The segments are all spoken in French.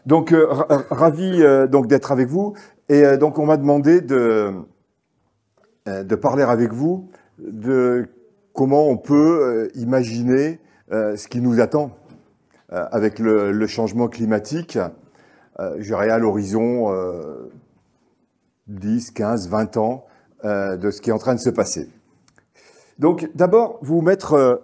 Donc, ravi donc d'être avec vous. Et donc, on m'a demandé de parler avec vous de comment on peut imaginer ce qui nous attend avec le changement climatique. Je dirais à l'horizon 10, 15, 20 ans de ce qui est en train de se passer. Donc, d'abord, vous mettre...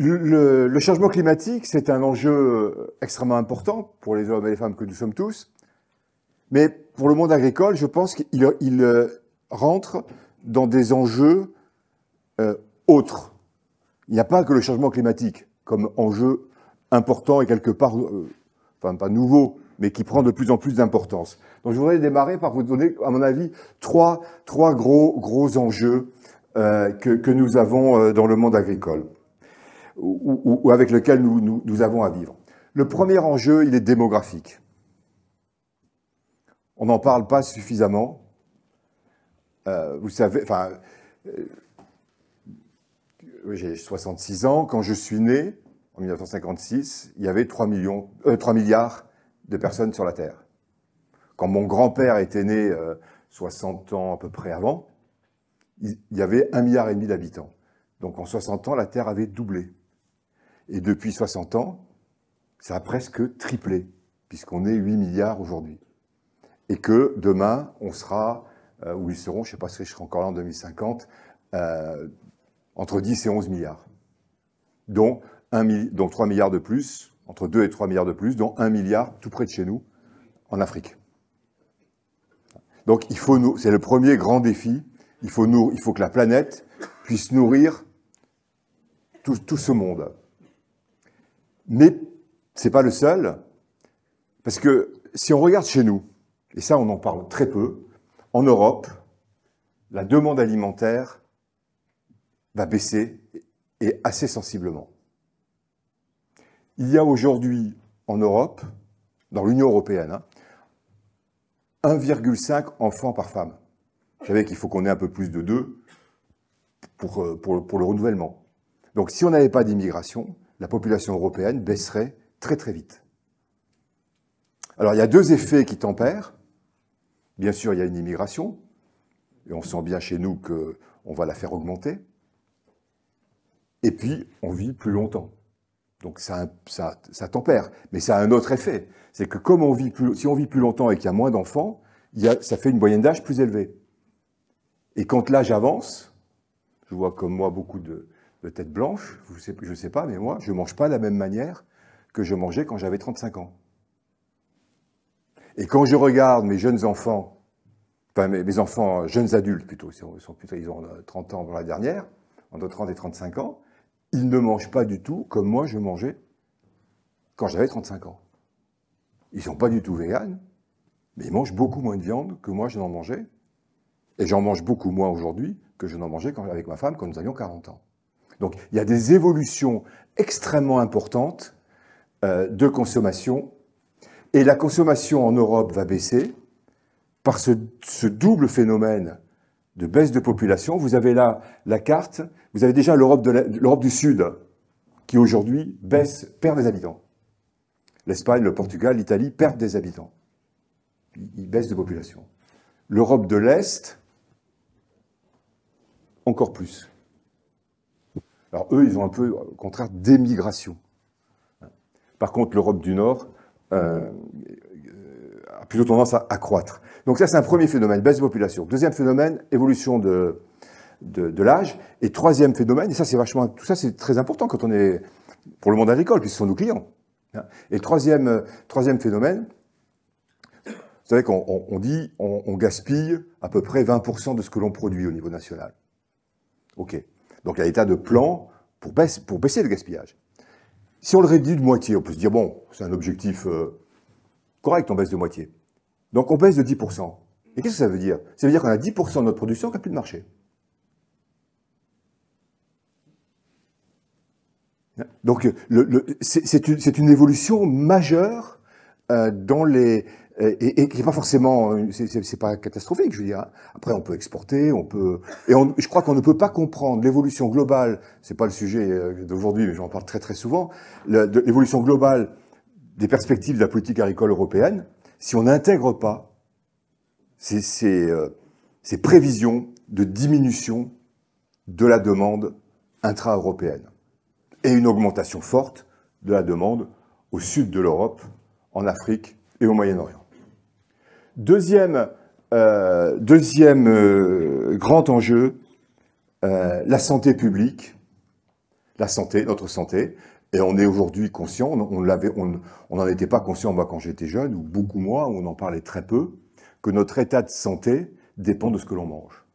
le changement climatique, c'est un enjeu extrêmement important pour les hommes et les femmes que nous sommes tous. Mais pour le monde agricole, je pense qu'il rentre dans des enjeux autres. Il n'y a pas que le changement climatique comme enjeu important et quelque part, enfin pas nouveau, mais qui prend de plus en plus d'importance. Donc je voudrais démarrer par vous donner, à mon avis, trois gros enjeux que nous avons dans le monde agricole, ou avec lequel nous avons à vivre. Le premier enjeu, il est démographique. On n'en parle pas suffisamment. Vous savez, enfin, j'ai 66 ans. Quand je suis né, en 1956, il y avait 3 milliards de personnes sur la Terre. Quand mon grand-père était né 60 ans à peu près avant, il y avait 1,5 milliard d'habitants. Donc en 60 ans, la Terre avait doublé. Et depuis 60 ans, ça a presque triplé, puisqu'on est 8 milliards aujourd'hui. Et que demain, on sera, où ils seront, je ne sais pas si je serai encore là en 2050, entre 10 et 11 milliards. Donc 3 milliards de plus, entre 2 et 3 milliards de plus, dont 1 milliard tout près de chez nous, en Afrique. Donc c'est le premier grand défi, il faut que la planète puisse nourrir tout ce monde. Mais ce n'est pas le seul, parce que si on regarde chez nous, et ça on en parle très peu, en Europe, la demande alimentaire va baisser, et assez sensiblement. Il y a aujourd'hui en Europe, dans l'Union européenne, 1,5 enfants par femme. Vous savez qu'il faut qu'on ait un peu plus de 2 pour le renouvellement. Donc si on n'avait pas d'immigration, la population européenne baisserait très très vite. Alors il y a deux effets qui tempèrent. Bien sûr, il y a une immigration, et on sent bien chez nous qu'on va la faire augmenter. Et puis, on vit plus longtemps. Donc ça tempère. Mais ça a un autre effet. C'est que comme si on vit plus longtemps et qu'il y a moins d'enfants, ça fait une moyenne d'âge plus élevée. Et quand l'âge avance, je vois comme moi beaucoup de têtes blanches, je ne sais pas, mais moi, je ne mange pas de la même manière que je mangeais quand j'avais 35 ans. Et quand je regarde mes jeunes enfants, enfin mes enfants, jeunes adultes plutôt, ils ont 30 ans dans la dernière, entre 30 et 35 ans, ils ne mangent pas du tout comme moi je mangeais quand j'avais 35 ans. Ils ne sont pas du tout véganes, mais ils mangent beaucoup moins de viande que moi je n'en mangeais. Et j'en mange beaucoup moins aujourd'hui que je n'en mangeais avec ma femme quand nous avions 40 ans. Donc il y a des évolutions extrêmement importantes de consommation. Et la consommation en Europe va baisser par ce double phénomène de baisse de population. Vous avez là la carte, vous avez déjà l'Europe du Sud, qui aujourd'hui perd des habitants. L'Espagne, le Portugal, l'Italie perdent des habitants. Ils baissent de population. L'Europe de l'Est, encore plus. Alors eux, ils ont un peu, au contraire, d'émigration. Par contre, l'Europe du Nord a plutôt tendance à croître. Donc ça, c'est un premier phénomène, baisse de population. Deuxième phénomène, évolution de l'âge. Et troisième phénomène, et ça, tout ça, c'est très important quand on est pour le monde agricole, puisque ce sont nos clients. Et le troisième phénomène, vous savez qu'on dit on gaspille à peu près 20% de ce que l'on produit au niveau national. OK. Donc il y a des tas de plans pour baisser le gaspillage. Si on le réduit de moitié, on peut se dire, bon, c'est un objectif correct, on baisse de moitié. Donc on baisse de 10%. Et qu'est-ce que ça veut dire? Ça veut dire qu'on a 10% de notre production qui n'a plus de marché. Donc c'est une évolution majeure dans et qui n'est pas forcément, c'est pas catastrophique, je veux dire. Après, on peut exporter, je crois qu'on ne peut pas comprendre l'évolution globale, c'est pas le sujet d'aujourd'hui, mais j'en parle très très souvent, de l'évolution globale des perspectives de la politique agricole européenne, si on n'intègre pas ces prévisions de diminution de la demande intra-européenne et une augmentation forte de la demande au sud de l'Europe, en Afrique et au Moyen-Orient. Deuxième grand enjeu, la santé publique, la santé, notre santé, et on est aujourd'hui conscient, on n'en était pas conscient moi quand j'étais jeune, ou beaucoup moins, on en parlait très peu, que notre état de santé dépend de ce que l'on mange.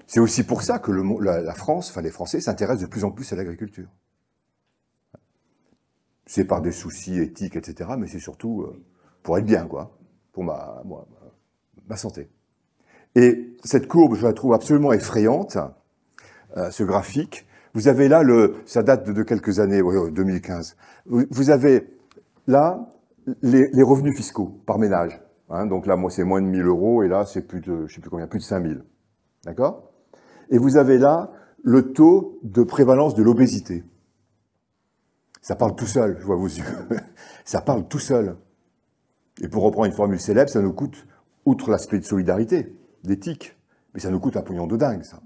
C'est aussi pour ça que la France, enfin les Français, s'intéressent de plus en plus à l'agriculture. C'est par des soucis éthiques, etc., mais c'est surtout pour être bien, quoi, pour ma santé. Et cette courbe, je la trouve absolument effrayante, ce graphique. Vous avez là, ça date de quelques années, 2015. Vous avez là les revenus fiscaux par ménage. Hein, donc là, moi, c'est moins de 1 000 €, et là, c'est plus de, je sais plus combien, plus de 5 000. D'accord? Et vous avez là le taux de prévalence de l'obésité. Ça parle tout seul, je vois vos yeux. Ça parle tout seul. Et pour reprendre une formule célèbre, ça nous coûte, outre l'aspect de solidarité, d'éthique, mais ça nous coûte un pognon de dingue, ça.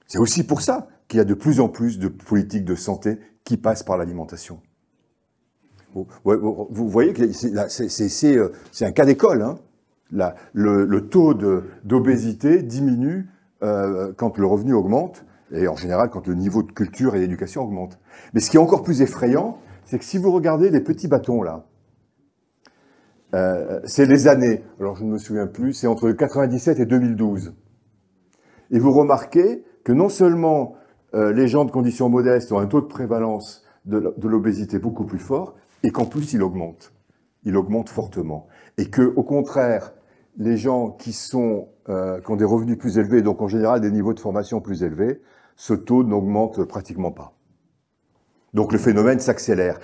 C'est aussi pour ça qu'il y a de plus en plus de politiques de santé qui passent par l'alimentation. Vous voyez que c'est un cas d'école. Hein. Le taux d'obésité diminue quand le revenu augmente, et en général quand le niveau de culture et d'éducation augmente. Mais ce qui est encore plus effrayant, c'est que si vous regardez les petits bâtons là, c'est les années, alors je ne me souviens plus, c'est entre 97 et 2012. Et vous remarquez que non seulement les gens de conditions modestes ont un taux de prévalence de l'obésité beaucoup plus fort, et qu'en plus il augmente fortement. Et que, au contraire, les gens qui ont des revenus plus élevés, donc en général des niveaux de formation plus élevés, ce taux n'augmente pratiquement pas. Donc le phénomène s'accélère.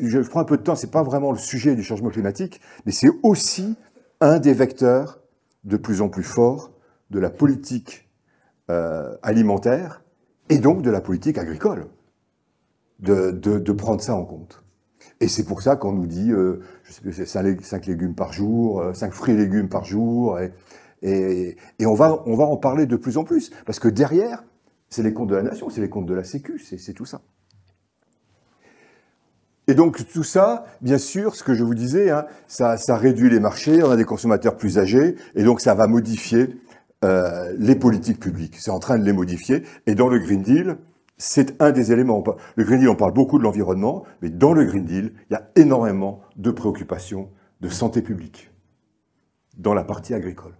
Je prends un peu de temps, c'est pas vraiment le sujet du changement climatique, mais c'est aussi un des vecteurs de plus en plus forts de la politique alimentaire et donc de la politique agricole, de prendre ça en compte. Et c'est pour ça qu'on nous dit, je sais plus, c'est 5 légumes par jour, 5 fruits et légumes par jour, et on va en parler de plus en plus, parce que derrière, c'est les comptes de la nation, c'est les comptes de la Sécu, c'est tout ça. Et donc tout ça, bien sûr, ce que je vous disais, hein, ça réduit les marchés, on a des consommateurs plus âgés, et donc ça va modifier les politiques publiques. C'est en train de les modifier, et dans le Green Deal, c'est un des éléments. Le Green Deal, on parle beaucoup de l'environnement, mais dans le Green Deal, il y a énormément de préoccupations de santé publique, dans la partie agricole.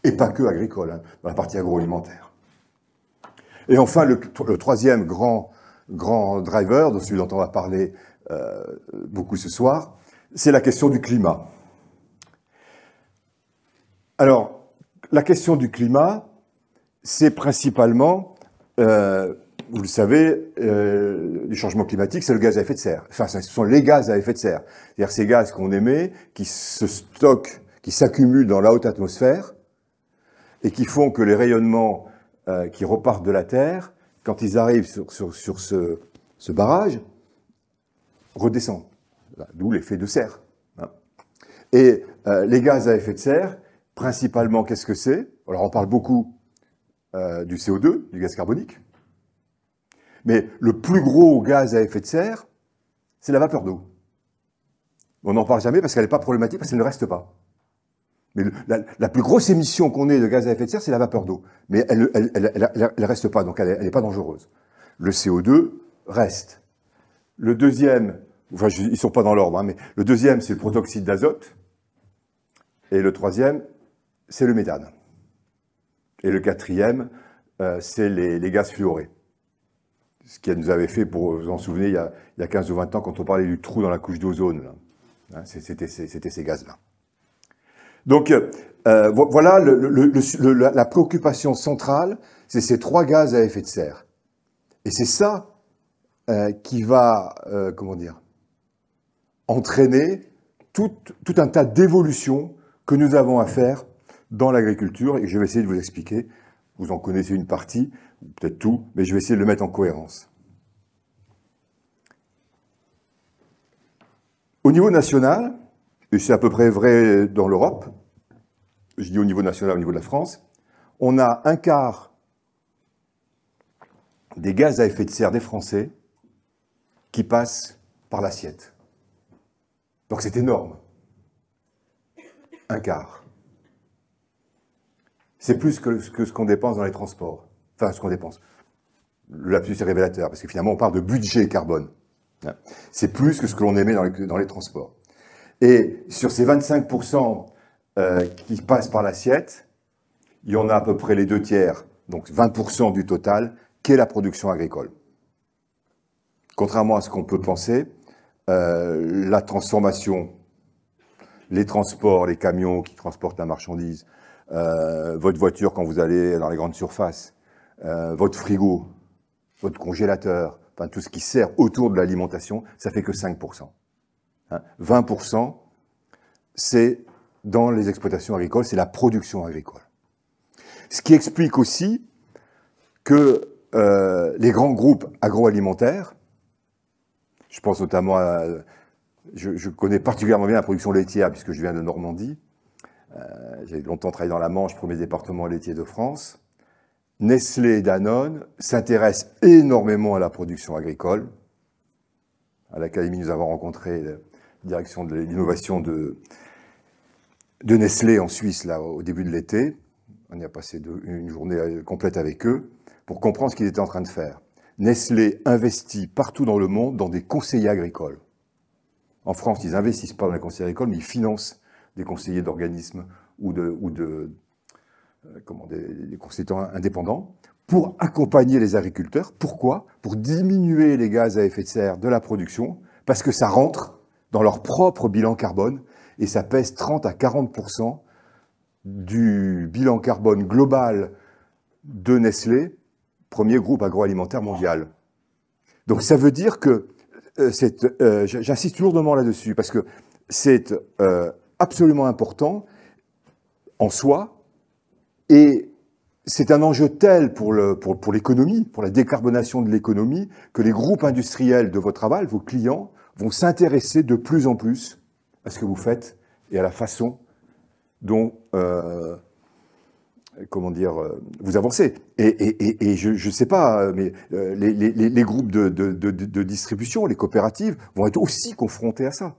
Et pas que agricole, hein, dans la partie agroalimentaire. Et enfin, le troisième grand driver, de celui dont on va parler beaucoup ce soir, c'est la question du climat. Alors, la question du climat, c'est principalement, vous le savez, du changement climatique, c'est le gaz à effet de serre. Enfin, ce sont les gaz à effet de serre. C'est-à-dire ces gaz qu'on émet, qui se stockent, qui s'accumulent dans la haute atmosphère, et qui font que les rayonnements qui repartent de la Terre, quand ils arrivent sur ce barrage, redescendent. D'où l'effet de serre. Hein. Et les gaz à effet de serre, principalement, qu'est-ce que c'est? Alors, on parle beaucoup du CO2, du gaz carbonique. Mais le plus gros gaz à effet de serre, c'est la vapeur d'eau. On n'en parle jamais parce qu'elle n'est pas problématique, parce qu'elle ne reste pas. Mais la plus grosse émission qu'on ait de gaz à effet de serre, c'est la vapeur d'eau. Mais elle reste pas, donc elle n'est pas dangereuse. Le CO2 reste. Le deuxième, enfin, ils sont pas dans l'ordre, hein, mais le deuxième, c'est le protoxyde d'azote. Et le troisième, c'est le méthane. Et le quatrième, c'est les gaz fluorés. Ce qui nous avait fait, pour vous en souvenir, il y a 15 ou 20 ans, quand on parlait du trou dans la couche d'ozone. Hein, c'était ces gaz-là. Donc, voilà la préoccupation centrale, c'est ces trois gaz à effet de serre. Et c'est ça qui va, comment dire, entraîner tout un tas d'évolutions que nous avons à faire dans l'agriculture et je vais essayer de vous expliquer. Vous en connaissez une partie, peut-être tout, mais je vais essayer de le mettre en cohérence. Au niveau national, et c'est à peu près vrai dans l'Europe, je dis au niveau national, au niveau de la France, on a un quart des gaz à effet de serre des Français qui passent par l'assiette. Donc c'est énorme. Un quart. C'est plus que ce qu'on dépense dans les transports. Enfin, ce qu'on dépense. Le lapsus est révélateur, parce que finalement, on parle de budget carbone. C'est plus que ce que l'on émet dans les transports. Et sur ces 25% qui passent par l'assiette, il y en a à peu près les 2/3, donc 20% du total, qui est la production agricole. Contrairement à ce qu'on peut penser, la transformation, les transports, les camions qui transportent la marchandise, votre voiture quand vous allez dans les grandes surfaces, votre frigo, votre congélateur, enfin tout ce qui sert autour de l'alimentation, ça fait que 5%. 20%, c'est dans les exploitations agricoles, c'est la production agricole. Ce qui explique aussi que les grands groupes agroalimentaires, je pense notamment à... Je connais particulièrement bien la production laitière, puisque je viens de Normandie. J'ai longtemps travaillé dans la Manche, premier département laitier de France. Nestlé et Danone s'intéressent énormément à la production agricole. À l'Académie, nous avons rencontré la direction de l'innovation de Nestlé en Suisse, là, au début de l'été. On y a passé une journée complète avec eux pour comprendre ce qu'ils étaient en train de faire. Nestlé investit partout dans le monde dans des conseillers agricoles. En France, ils n'investissent pas dans les conseillers agricoles, mais ils financent des conseillers d'organismes ou des conseillers indépendants pour accompagner les agriculteurs. Pourquoi? Pour diminuer les gaz à effet de serre de la production, parce que ça rentre dans leur propre bilan carbone et ça pèse 30 à 40% du bilan carbone global de Nestlé, premier groupe agroalimentaire mondial. Donc ça veut dire que, j'insiste lourdement là-dessus, parce que c'est absolument important en soi, et c'est un enjeu tel pour l'économie, pour la décarbonation de l'économie, que les groupes industriels de votre travail, vos clients, vont s'intéresser de plus en plus à ce que vous faites et à la façon dont vous avancez. Et je ne sais pas, mais les groupes de distribution, les coopératives, vont être aussi confrontés à ça,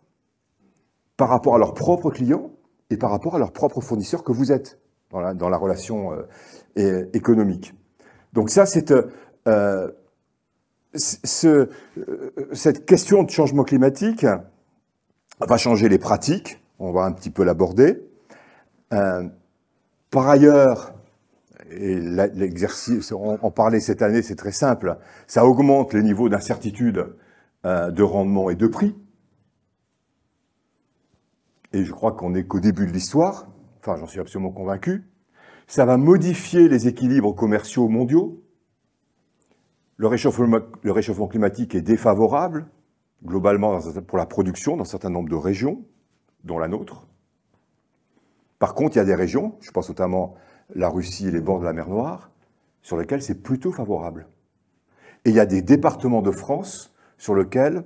par rapport à leurs propres clients et par rapport à leurs propres fournisseurs que vous êtes dans la relation économique. Donc ça, cette question de changement climatique va changer les pratiques, on va un petit peu l'aborder. Par ailleurs, et l'exercice, en parler cette année, c'est très simple, ça augmente les niveaux d'incertitude de rendement et de prix. Et je crois qu'on n'est qu'au début de l'histoire, enfin j'en suis absolument convaincu. Ça va modifier les équilibres commerciaux mondiaux. Le réchauffement climatique est défavorable, globalement, pour la production dans un certain nombre de régions, dont la nôtre. Par contre, il y a des régions, je pense notamment la Russie et les bords de la mer Noire, sur lesquelles c'est plutôt favorable. Et il y a des départements de France sur lesquels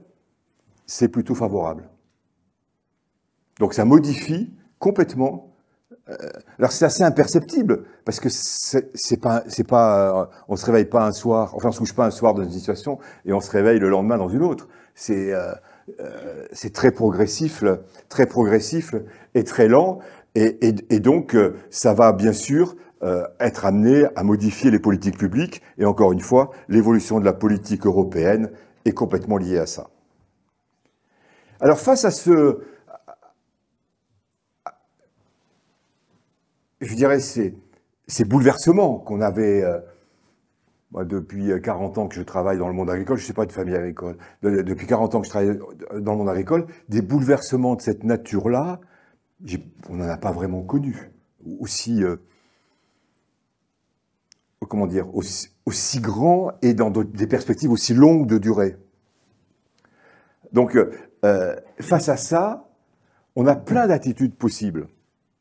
c'est plutôt favorable. Donc ça modifie complètement. Alors c'est assez imperceptible, parce que on se réveille pas un soir, enfin on se couche pas un soir dans une situation et on se réveille le lendemain dans une autre. C'est très progressif et très lent. Et donc, ça va bien sûr être amené à modifier les politiques publiques. Et encore une fois, l'évolution de la politique européenne est complètement liée à ça. Alors, face à je dirais, ces bouleversements qu'on avait, moi, depuis 40 ans que je travaille dans le monde agricole, je ne suis pas de famille agricole, depuis 40 ans que je travaille dans le monde agricole, des bouleversements de cette nature-là, on n'en a pas vraiment connu, aussi grand et dans des perspectives aussi longues de durée. Donc, face à ça, on a plein d'attitudes possibles.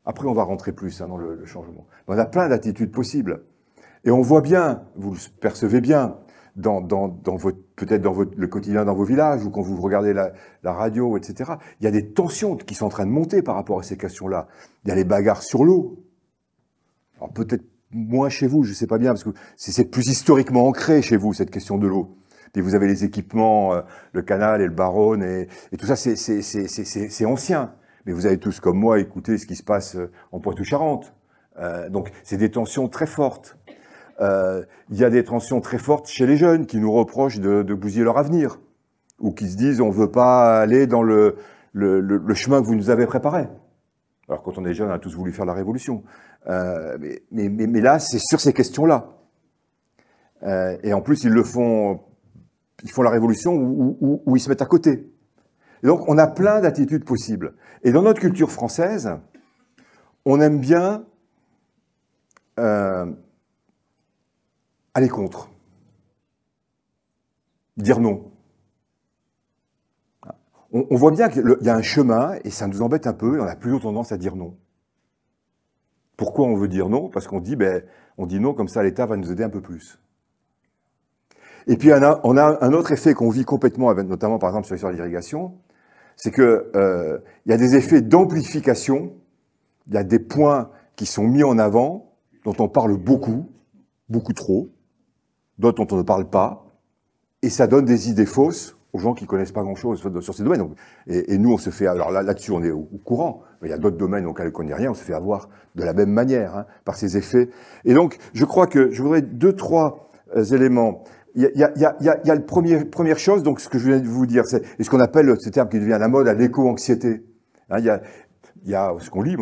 Après, on va rentrer plus dans le changement. On a plein d'attitudes possibles. Et on voit bien, vous le percevez bien, peut-être dans le quotidien dans vos villages, ou quand vous regardez la radio, etc. Il y a des tensions qui sont en train de monter par rapport à ces questions-là. Il y a les bagarres sur l'eau. Alors peut-être moins chez vous, je ne sais pas bien, parce que c'est plus historiquement ancré chez vous, cette question de l'eau. Puis vous avez les équipements, le canal et le Baronne, et tout ça, c'est ancien. Mais vous avez tous, comme moi, écouté ce qui se passe en Poitou-Charentes. Donc c'est des tensions très fortes. Il y a des tensions très fortes chez les jeunes qui nous reprochent de bousiller leur avenir, ou qui se disent on ne veut pas aller dans le chemin que vous nous avez préparé. Alors quand on est jeune, on a tous voulu faire la révolution. Mais là, c'est sur ces questions-là. Et en plus, ils font la révolution où ils se mettent à côté. Et donc, on a plein d'attitudes possibles. Et dans notre culture française, on aime bien aller contre. Dire non. On voit bien qu'il y a un chemin, et ça nous embête un peu, et on a plutôt tendance à dire non. Pourquoi on veut dire non? Parce qu'on dit, on dit non, comme ça l'État va nous aider un peu plus. Et puis on a un autre effet qu'on vit complètement, notamment par exemple sur l'histoire de l'irrigation, c'est qu'il y a des effets d'amplification, il y a des points qui sont mis en avant, dont on parle beaucoup, beaucoup trop, d'autres dont on ne parle pas, et ça donne des idées fausses aux gens qui ne connaissent pas grand-chose sur ces domaines. Et nous, on se fait, alors là-dessus, on est au courant, mais il y a d'autres domaines auxquels on ne connaît rien, on se fait avoir de la même manière, par ces effets. Et donc, je crois que je voudrais 2-3 éléments. Il y a la première chose, donc ce que je viens de vous dire, c'est ce qu'on appelle, ce terme qui devient à la mode, l'éco-anxiété. Il y a ce qu'on lit,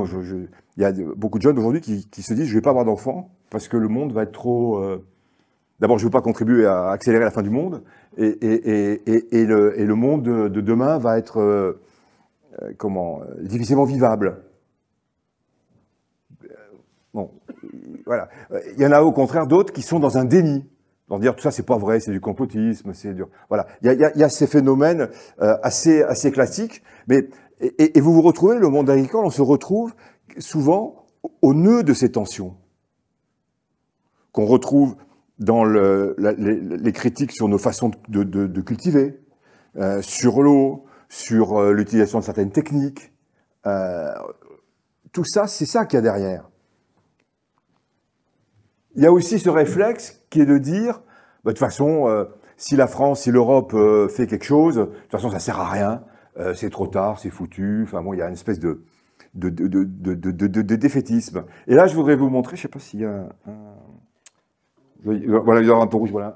il y a beaucoup de jeunes aujourd'hui qui se disent, je ne vais pas avoir d'enfants, parce que le monde va être trop... D'abord, je ne veux pas contribuer à accélérer la fin du monde, et le monde de demain va être difficilement vivable. Bon, voilà. Il y en a au contraire d'autres qui sont dans un déni, dans dire tout ça c'est pas vrai, c'est du complotisme, c'est dur. Voilà. Il y a ces phénomènes assez classiques, mais et vous vous retrouvez, le monde agricole, on se retrouve souvent au nœud de ces tensions qu'on retrouve dans les critiques sur nos façons de cultiver, sur l'eau, sur l'utilisation de certaines techniques. Tout ça, c'est ça qu'il y a derrière. Il y a aussi ce réflexe qui est de dire, de toute façon, si la France, si l'Europe fait quelque chose, de toute façon, ça sert à rien, c'est trop tard, c'est foutu. Enfin bon, il y a une espèce de défaitisme. Et là, je voudrais vous montrer, je ne sais pas s'il y a voilà, il y aura un peu rouge, voilà.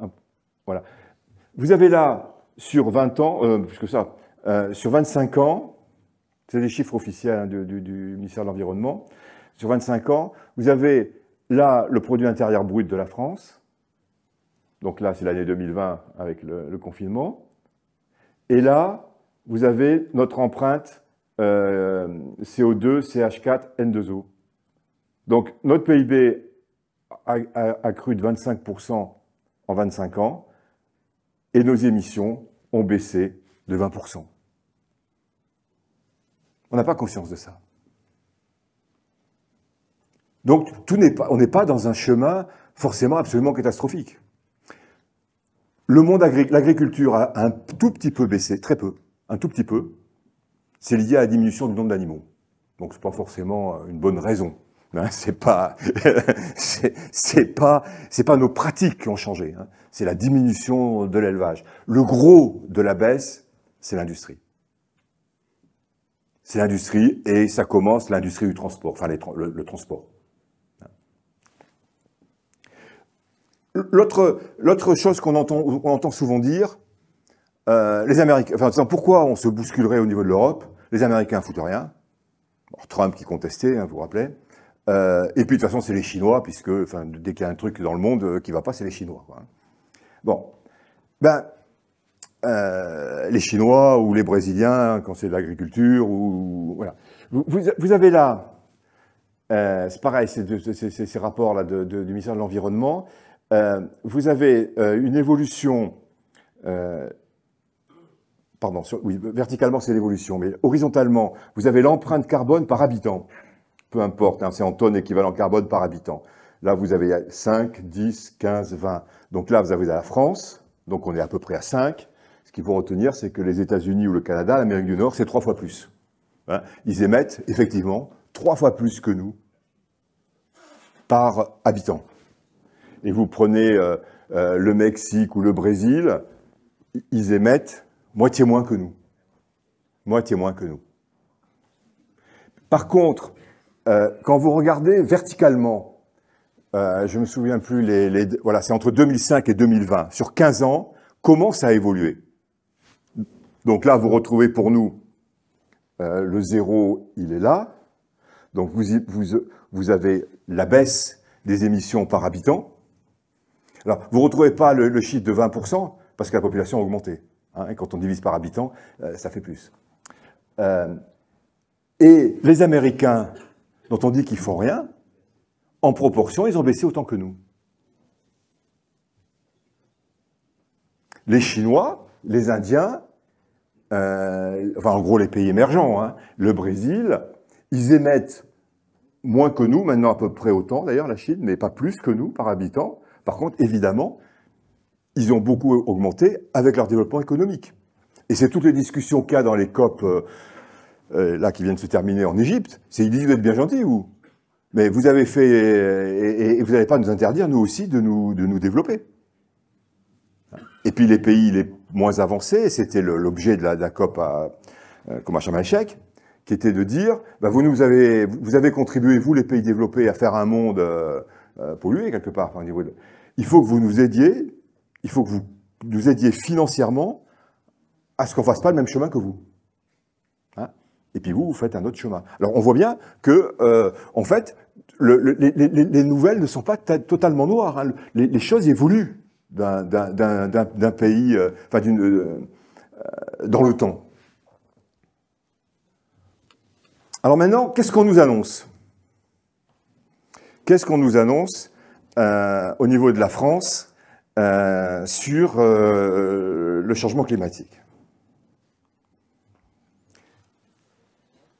Vous avez là, sur 20 ans, plus que ça, sur 25 ans, c'est les chiffres officiels du ministère de l'Environnement, sur 25 ans, vous avez là le produit intérieur brut de la France, donc là c'est l'année 2020 avec le confinement, et là vous avez notre empreinte CO2, CH4, N2O. Donc notre PIB a cru de 25% en 25 ans, et nos émissions ont baissé de 20%. On n'a pas conscience de ça. Donc, on n'est pas dans un chemin forcément absolument catastrophique. Le monde l'agriculture a un tout petit peu baissé, très peu, un tout petit peu. C'est lié à la diminution du nombre d'animaux. Donc, c'est pas forcément une bonne raison. C'est pas nos pratiques qui ont changé. C'est la diminution de l'élevage. Le gros de la baisse, c'est l'industrie. C'est l'industrie et ça commence l'industrie du transport, enfin le transport. L'autre chose qu'on entend souvent dire, les Américains, enfin pourquoi on se bousculerait au niveau de l'Europe? Les Américains foutent rien. Alors, Trump qui contestait, vous vous rappelez. Et puis de toute façon c'est les Chinois, puisque dès qu'il y a un truc dans le monde qui ne va pas, c'est les Chinois. Quoi. Bon, les Chinois ou les Brésiliens quand c'est de l'agriculture ou voilà. Vous avez là, c'est pareil, ces rapports là du ministère de l'Environnement. Vous avez une évolution pardon, oui, verticalement c'est l'évolution, mais horizontalement, vous avez l'empreinte carbone par habitant. Peu importe, hein, c'est en tonnes équivalent carbone par habitant. Là, vous avez 5, 10, 15, 20. Donc là, vous avez la France, donc on est à peu près à 5. Ce qu'il faut retenir, c'est que les États-Unis ou le Canada, l'Amérique du Nord, c'est 3 fois plus. Hein, ils émettent, effectivement, 3 fois plus que nous par habitant. Et vous prenez le Mexique ou le Brésil, ils émettent moitié moins que nous. Moitié moins que nous. Par contre, quand vous regardez verticalement, je ne me souviens plus, voilà, c'est entre 2005 et 2020. Sur 15 ans, comment ça a évolué? Donc là, vous retrouvez pour nous, le zéro, il est là. Donc vous avez la baisse des émissions par habitant. Alors, vous ne retrouvez pas le chiffre de 20%, parce que la population a augmenté. Hein, et quand on divise par habitant, ça fait plus. Et les Américains, dont on dit qu'ils ne font rien, en proportion, ils ont baissé autant que nous. Les Chinois, les Indiens, enfin en gros les pays émergents, hein, le Brésil, ils émettent moins que nous, maintenant à peu près autant d'ailleurs la Chine, mais pas plus que nous par habitant. Par contre, évidemment, ils ont beaucoup augmenté avec leur développement économique. Et c'est toutes les discussions qu'il y a dans les COP là qui viennent de se terminer en Égypte. C'est ils disent vous êtes bien gentils, vous. Mais vous avez fait, et vous n'allez pas nous interdire, nous aussi, de nous développer. Et puis les pays les moins avancés, c'était l'objet de la COP à Sharm el-Sheikh, qui était de dire, bah, vous avez contribué, vous les pays développés, à faire un monde pollué quelque part. Enfin, il faut que vous nous aidiez, il faut que vous nous aidiez financièrement à ce qu'on ne fasse pas le même chemin que vous. Hein? Et puis vous faites un autre chemin. Alors on voit bien que, en fait, les nouvelles ne sont pas totalement noires. Hein. Les choses évoluent d'un pays, enfin dans le temps. Alors maintenant, qu'est-ce qu'on nous annonce? Qu'est-ce qu'on nous annonce au niveau de la France sur le changement climatique?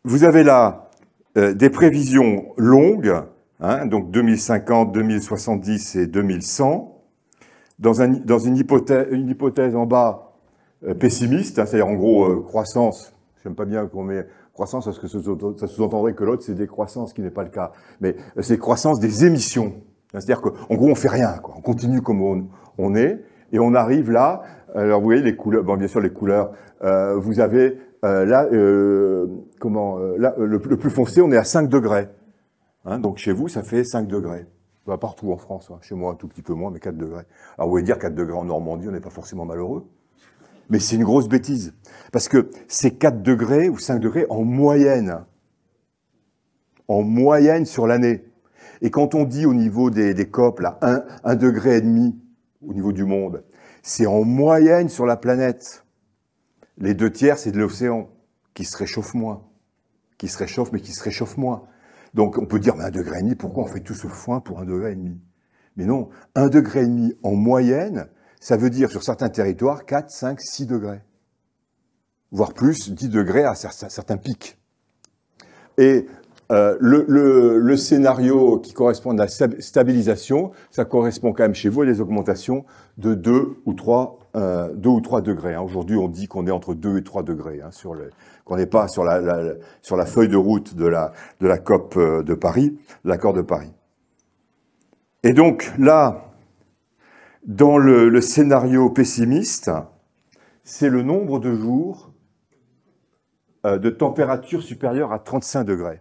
Vous avez là des prévisions longues, hein, donc 2050, 2070 et 2100, dans une hypothèse en bas pessimiste, hein, c'est-à-dire en gros croissance, j'aime pas bien qu'on met croissance parce que ça sous-entendrait que l'autre c'est décroissance, ce qui n'est pas le cas, mais c'est croissance des émissions, c'est-à-dire qu'en gros on fait rien, quoi. On continue comme on est, et on arrive là, alors vous voyez les couleurs, bon bien sûr les couleurs, vous avez là, là le plus foncé, on est à 5 degrés, hein, donc chez vous ça fait 5 degrés. Partout en France, hein. Chez moi un tout petit peu moins, mais 4 degrés. Alors vous voulez dire 4 degrés en Normandie, on n'est pas forcément malheureux. Mais c'est une grosse bêtise. Parce que c'est 4 degrés ou 5 degrés en moyenne sur l'année. Et quand on dit au niveau des COP, là, 1,5 degré au niveau du monde, c'est en moyenne sur la planète. Les 2 tiers, c'est de l'océan, qui se réchauffe moins. Qui se réchauffe, mais qui se réchauffe moins. Donc on peut dire, mais 1,5 degré, pourquoi on fait tout ce foin pour 1,5 degré? Mais non, 1,5 degré en moyenne, ça veut dire sur certains territoires 4, 5, 6 degrés. Voire plus, 10 degrés à certains pics. Et le scénario qui correspond à la stabilisation, ça correspond quand même chez vous à des augmentations de 2 ou 3 degrés. Hein. Aujourd'hui, on dit qu'on est entre 2 et 3 degrés, hein, qu'on n'est pas sur la feuille de route de la COP de Paris, l'accord de Paris. Et donc là, dans le scénario pessimiste, c'est le nombre de jours de température supérieure à 35 degrés.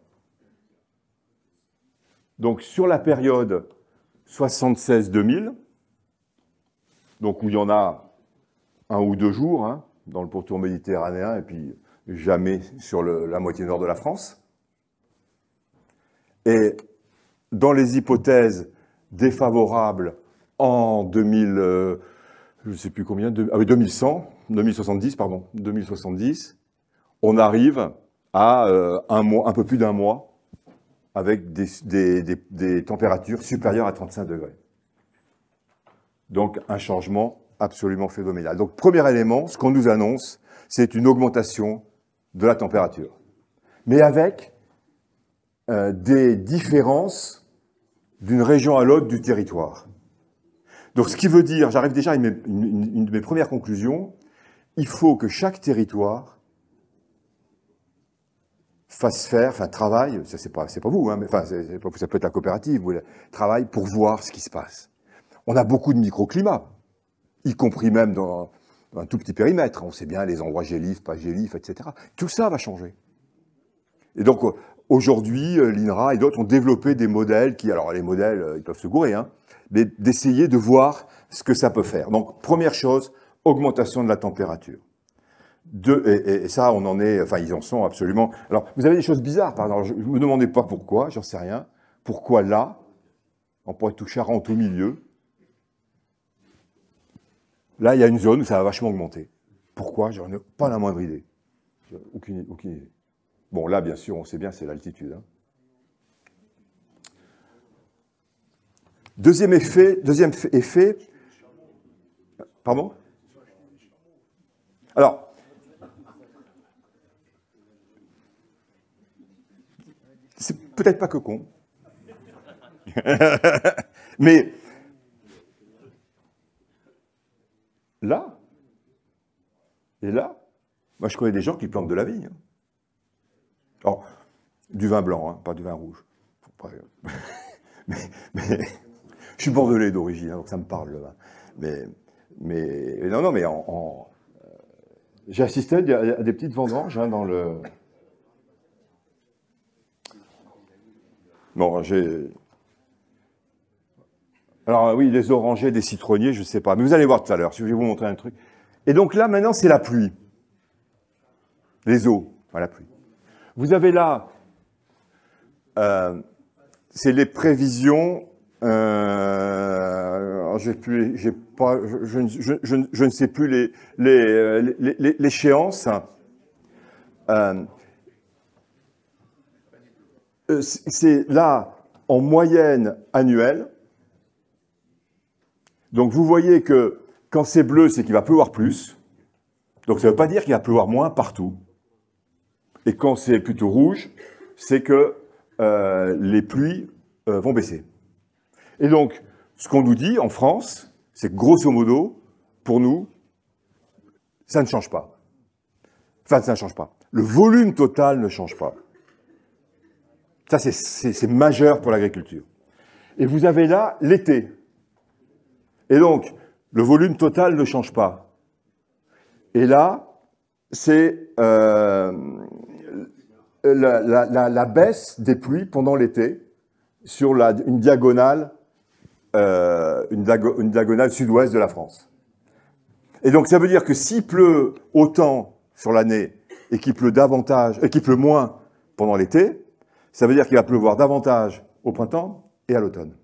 Donc sur la période 76-2000, donc où il y en a 1 ou 2 jours, hein, dans le pourtour méditerranéen, et puis jamais sur la moitié nord de la France. Et dans les hypothèses défavorables en 2000, je ne sais plus combien, 2070, on arrive à un peu plus d'un mois avec des températures supérieures à 35 degrés. Donc un changement absolument phénoménal. Donc premier élément, ce qu'on nous annonce, c'est une augmentation de la température. Mais avec des différences d'une région à l'autre du territoire. Donc, ce qui veut dire, j'arrive déjà à une de mes premières conclusions, il faut que chaque territoire fasse faire, enfin travaille, ça c'est pas vous, hein, mais enfin ça peut être la coopérative, ou travaille pour voir ce qui se passe. On a beaucoup de microclimats, y compris même dans un tout petit périmètre. On sait bien les endroits gélifs, pas gélifs, etc. Tout ça va changer. Et donc aujourd'hui, l'INRA et d'autres ont développé des modèles qui, alors les modèles, ils peuvent se gourer, hein, mais d'essayer de voir ce que ça peut faire. Donc première chose, augmentation de la température. Et ça, on en est, enfin, ils en sont absolument. Alors, vous avez des choses bizarres, par exemple, je ne me demandez pas pourquoi, j'en sais rien. Pourquoi là, on pourrait tout Charente au milieu, là, il y a une zone où ça va vachement augmenter. Pourquoi? J'en ai pas la moindre idée. Aucune idée. Bon, là, bien sûr, on sait bien, c'est l'altitude. Hein. Deuxième effet. Pardon? Alors, c'est peut-être pas que con. Mais là, et là, moi je connais des gens qui plantent de la vigne. Alors, du vin blanc, hein, pas du vin rouge. mais je suis bordelais d'origine, donc ça me parle le vin. Mais non, mais j'ai assisté à des petites vendanges hein, dans le. Bon, alors oui, des orangers, des citronniers, je ne sais pas. Mais vous allez voir tout à l'heure, je vais vous montrer un truc. Et donc là, maintenant, c'est la pluie. Les eaux, enfin la pluie. Vous avez là, c'est les prévisions, je ne sais plus l'échéance. C'est là, en moyenne annuelle. Donc vous voyez que quand c'est bleu, c'est qu'il va pleuvoir plus. Donc ça ne veut pas dire qu'il va pleuvoir moins partout. Et quand c'est plutôt rouge, c'est que les pluies vont baisser. Et donc, ce qu'on nous dit en France, c'est que grosso modo, pour nous, ça ne change pas. Enfin, ça ne change pas. Le volume total ne change pas. Ça, c'est majeur pour l'agriculture. Et vous avez là l'été. Et donc, le volume total ne change pas. Et là, c'est la baisse des pluies pendant l'été sur une diagonale sud-ouest de la France. Et donc, ça veut dire que s'il pleut autant sur l'année et qu'il pleut davantage, et qu'il pleut moins pendant l'été, ça veut dire qu'il va pleuvoir davantage au printemps et à l'automne.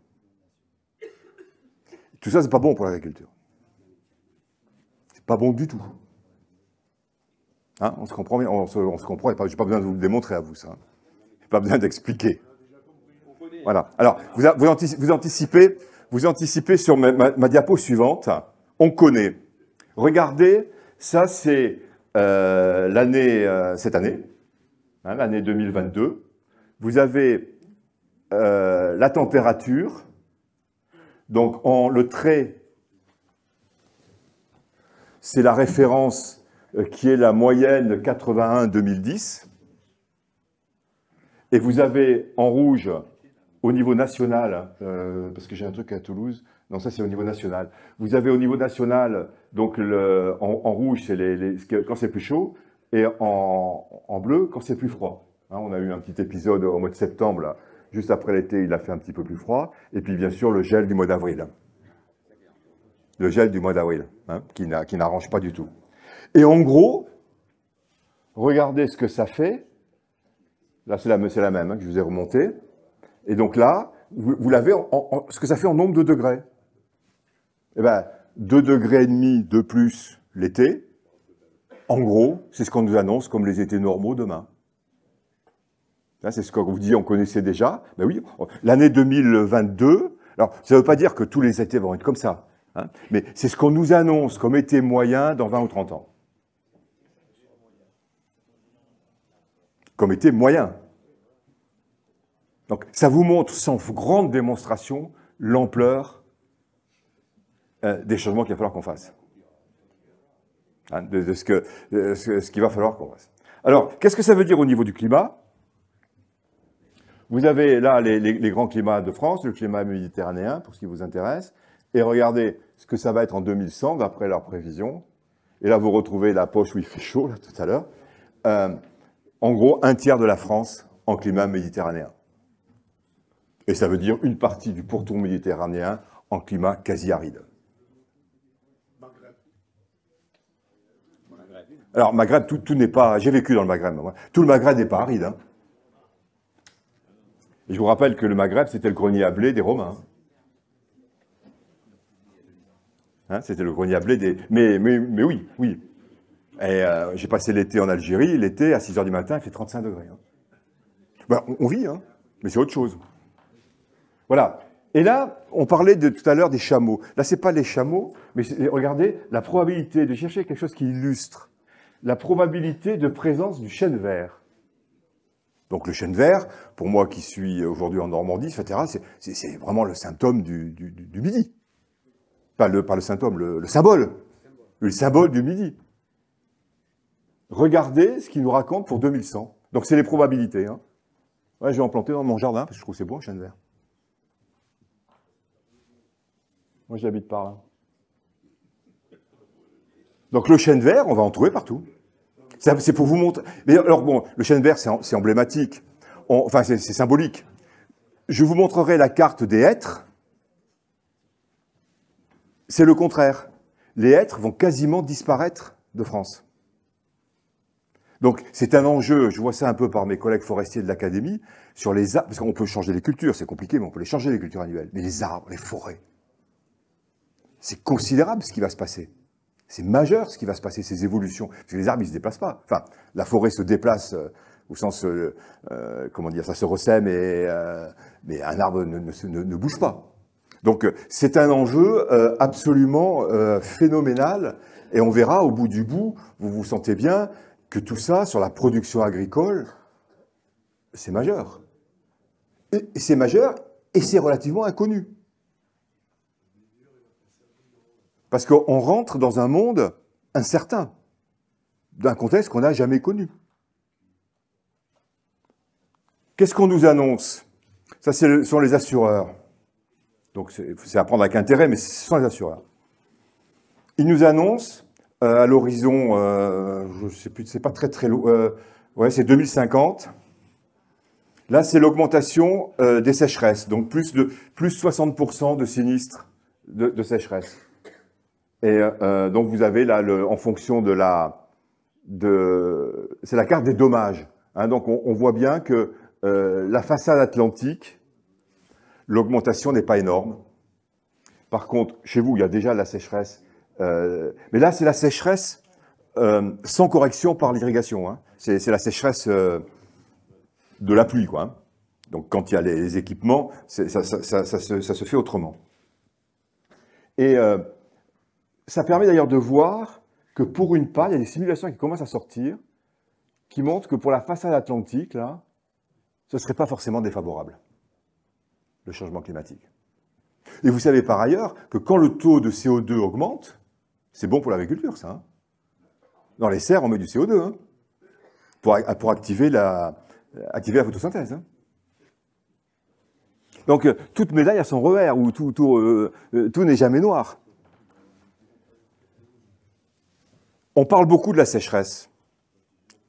Tout ça, c'est pas bon pour l'agriculture. C'est pas bon du tout. Hein, on se comprend, je n'ai pas besoin de vous le démontrer à vous, ça. Je n'ai pas besoin d'expliquer. Voilà. Alors, vous anticipez sur ma diapo suivante. On connaît. Regardez, ça c'est cette année, hein, l'année 2022. Vous avez la température. Donc, le trait, c'est la référence qui est la moyenne 81-2010. Et vous avez en rouge, au niveau national, parce que j'ai un truc à Toulouse, non, ça c'est au niveau national. Vous avez au niveau national, donc en rouge, c'est quand c'est plus chaud, et en bleu, quand c'est plus froid. Hein, on a eu un petit épisode au mois de septembre, là, juste après l'été, il a fait un petit peu plus froid. Et puis, bien sûr, le gel du mois d'avril. Le gel du mois d'avril, hein, qui n'arrange pas du tout. Et en gros, regardez ce que ça fait. Là, c'est la même hein, que je vous ai remontée. Et donc là, vous l'avez ce que ça fait en nombre de degrés. Eh bien, 2,5 degrés de plus l'été. En gros, c'est ce qu'on nous annonce comme les étés normaux demain. C'est ce qu'on vous dit, on connaissait déjà. Ben oui, l'année 2022, alors ça ne veut pas dire que tous les étés vont être comme ça, hein, mais c'est ce qu'on nous annonce comme été moyen dans 20 ou 30 ans. comme été moyen. Donc ça vous montre sans grande démonstration l'ampleur des changements qu'il va falloir qu'on fasse. Hein, de ce qu'il va falloir qu'on fasse. Alors, qu'est-ce que ça veut dire au niveau du climat? Vous avez là les grands climats de France, le climat méditerranéen, pour ce qui vous intéresse, et regardez ce que ça va être en 2100, d'après leurs prévisions. Et là, vous retrouvez la poche où il fait chaud, là, tout à l'heure. En gros, un tiers de la France en climat méditerranéen. Et ça veut dire une partie du pourtour méditerranéen en climat quasi aride. Alors, Maghreb, tout n'est pas... J'ai vécu dans le Maghreb, moi. Tout le Maghreb n'est pas aride. Hein. Et je vous rappelle que le Maghreb, c'était le grenier à blé des Romains. Hein, c'était le grenier à blé des... Mais oui, oui. Et j'ai passé l'été en Algérie. L'été, à 6 h du matin, il fait 35 degrés. Hein. Ben, on vit, hein, mais c'est autre chose. Voilà. Et là, on parlait tout à l'heure des chameaux. Là, ce n'est pas les chameaux, mais regardez la probabilité de chercher quelque chose qui illustre la probabilité de présence du chêne vert. Donc le chêne vert, pour moi qui suis aujourd'hui en Normandie, etc., c'est vraiment le symptôme du Midi. Pas le symptôme, le symbole. Le symbole du Midi. Regardez ce qu'il nous raconte pour 2100. Donc c'est les probabilités. Hein. Ouais, je vais en planter dans mon jardin, parce que je trouve que c'est bon, le chêne vert. Moi, j'habite par là. Donc le chêne vert, on va en trouver partout. C'est pour vous montrer. Mais alors bon, le chêne vert, c'est emblématique. Enfin, c'est symbolique. Je vous montrerai la carte des hêtres. C'est le contraire. Les hêtres vont quasiment disparaître de France. Donc c'est un enjeu, je vois ça un peu par mes collègues forestiers de l'Académie, sur les arbres, parce qu'on peut changer les cultures, c'est compliqué, mais on peut les changer les cultures annuelles. Mais les arbres, les forêts, c'est considérable ce qui va se passer. C'est majeur ce qui va se passer, ces évolutions. Parce que les arbres, ils ne se déplacent pas. Enfin, la forêt se déplace au sens, comment dire, ça se ressème, mais un arbre ne bouge pas. Donc, c'est un enjeu absolument phénoménal. Et on verra, au bout du bout, vous vous sentez bien que tout ça, sur la production agricole, c'est majeur. Et c'est majeur, et c'est relativement inconnu. Parce qu'on rentre dans un monde incertain, d'un contexte qu'on n'a jamais connu. Qu'est-ce qu'on nous annonce? Ça, ce sont les assureurs. Donc, c'est à prendre avec intérêt, mais ce sont les assureurs. Ils nous annoncent, à l'horizon, je ne sais plus, c'est pas très loin, ouais, c'est 2050. Là, c'est l'augmentation des sécheresses, donc plus 60% de sinistres de sécheresse. Et donc vous avez là, en fonction de c'est la carte des dommages. Hein, donc on voit bien que la façade atlantique, l'augmentation n'est pas énorme. Par contre, chez vous, il y a déjà la sécheresse. Mais là, c'est la sécheresse sans correction par l'irrigation. Hein. C'est la sécheresse de la pluie, quoi. Hein. Donc quand il y a les équipements, ça se fait autrement. Et ça permet d'ailleurs de voir que pour une part, il y a des simulations qui commencent à sortir, qui montrent que pour la façade atlantique, là, ce ne serait pas forcément défavorable, le changement climatique. Et vous savez par ailleurs que quand le taux de CO2 augmente, c'est bon pour l'agriculture, ça. Hein. Dans les serres, on met du CO2, hein, pour activer la photosynthèse. Hein. Donc, toute médaille a son revers, où tout n'est jamais noir. On parle beaucoup de la sécheresse.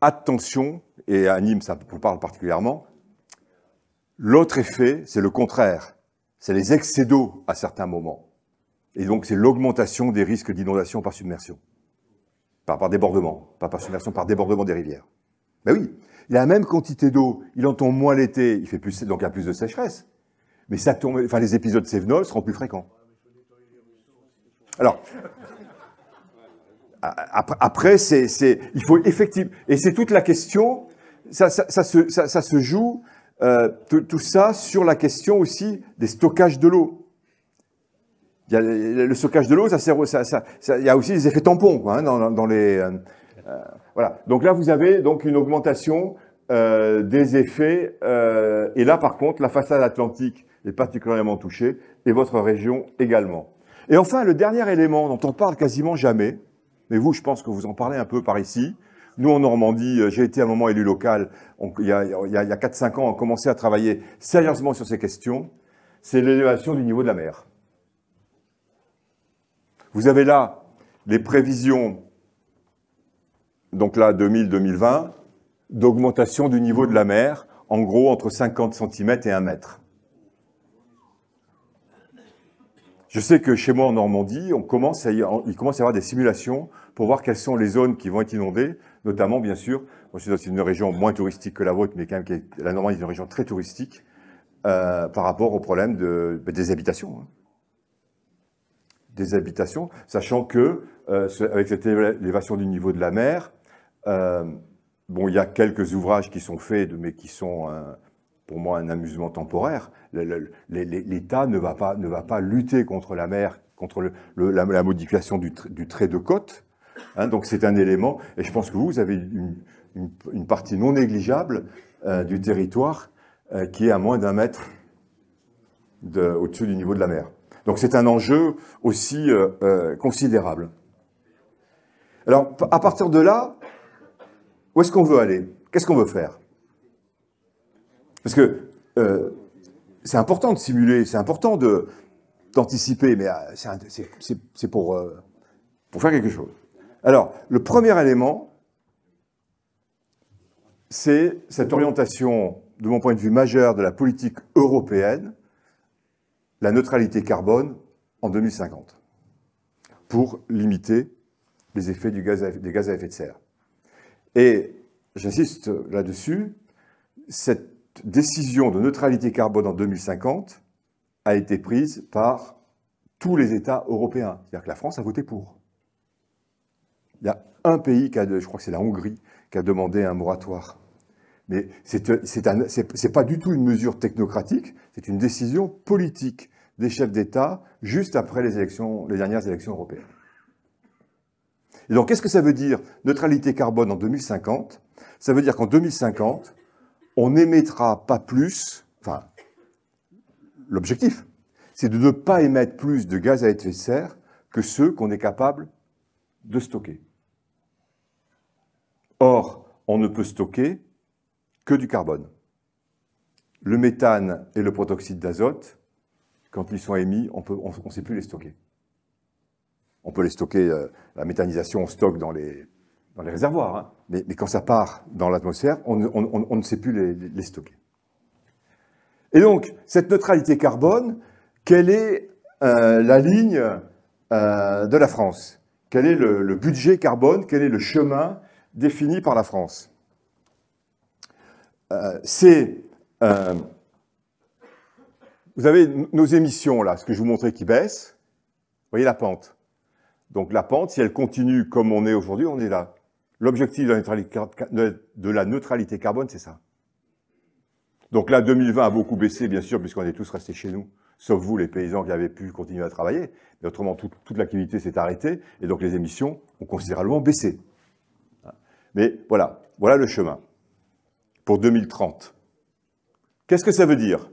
Attention, et à Nîmes, ça en parle particulièrement, l'autre effet, c'est le contraire. C'est les excès d'eau à certains moments. Et donc, c'est l'augmentation des risques d'inondation par submersion. Par débordement. Pas par submersion, par débordement des rivières. Ben oui, la même quantité d'eau, il en tombe moins l'été, il fait plus, donc il y a plus de sécheresse. Mais ça tombe, enfin, les épisodes cévenols seront plus fréquents. Alors, après, il faut effectivement, et c'est toute la question, ça se joue, tout ça sur la question aussi des stockages de l'eau. Il y a le stockage de l'eau, il y a aussi des effets tampons, quoi, hein, dans les, voilà. Donc là, vous avez donc une augmentation des effets. Et là, par contre, la façade atlantique est particulièrement touchée, et votre région également. Et enfin, le dernier élément dont on parle quasiment jamais, mais vous, je pense que vous en parlez un peu par ici. Nous, en Normandie, j'ai été un moment élu local, il y a 4-5 ans, on a commencé à travailler sérieusement sur ces questions, c'est l'élévation du niveau de la mer. Vous avez là les prévisions, donc là, 2000-2020, d'augmentation du niveau de la mer, en gros, entre 50 cm et 1 mètre. Je sais que chez moi en Normandie, il commence à y avoir des simulations pour voir quelles sont les zones qui vont être inondées, notamment, bien sûr, moi je suis dans une région moins touristique que la vôtre, mais quand même la Normandie est une région très touristique par rapport au problème des habitations. Hein. Des habitations, sachant que avec cette élévation du niveau de la mer, bon, il y a quelques ouvrages qui sont faits, mais qui sont pour moi un amusement temporaire. L'État ne va pas lutter contre la mer, contre la modification du trait de côte. Hein, donc c'est un élément, et je pense que vous avez une partie non négligeable du territoire qui est à moins d'1 mètre au-dessus du niveau de la mer. Donc c'est un enjeu aussi considérable. Alors, à partir de là, où est-ce qu'on veut aller? Qu'est-ce qu'on veut faire? Parce que c'est important de simuler, c'est important d'anticiper, mais c'est pour faire quelque chose. Alors, le premier élément, c'est cette orientation, de mon point de vue majeur, de la politique européenne, la neutralité carbone en 2050, pour limiter les effets des gaz à effet de serre. Et j'insiste là-dessus, cette décision de neutralité carbone en 2050 a été prise par tous les États européens. C'est-à-dire que la France a voté pour. Il y a un pays, je crois que c'est la Hongrie, qui a demandé un moratoire. Mais c'est pas du tout une mesure technocratique, c'est une décision politique des chefs d'État juste après les dernières élections européennes. Et donc, qu'est-ce que ça veut dire, neutralité carbone en 2050? Ça veut dire qu'en 2050, on n'émettra pas plus, enfin, l'objectif, c'est de ne pas émettre plus de gaz à effet de serre que ceux qu'on est capable de stocker. Or, on ne peut stocker que du carbone. Le méthane et le protoxyde d'azote, quand ils sont émis, on ne sait plus les stocker. On peut les stocker, la méthanisation, on stocke dans les réservoirs, hein, mais quand ça part dans l'atmosphère, on ne sait plus les stocker. Et donc, cette neutralité carbone, quelle est la ligne de la France? Quel est le budget carbone? Quel est le chemin défini par la France? Vous avez nos émissions, là, ce que je vous montrais qui baisse. Vous voyez la pente. Donc la pente, si elle continue comme on est aujourd'hui, on est là. L'objectif de la neutralité carbone, c'est ça. Donc là, 2020 a beaucoup baissé, bien sûr, puisqu'on est tous restés chez nous, sauf vous, les paysans qui avaient pu continuer à travailler. Mais autrement, toute l'activité s'est arrêtée, et donc les émissions ont considérablement baissé. Mais voilà le chemin pour 2030. Qu'est-ce que ça veut dire?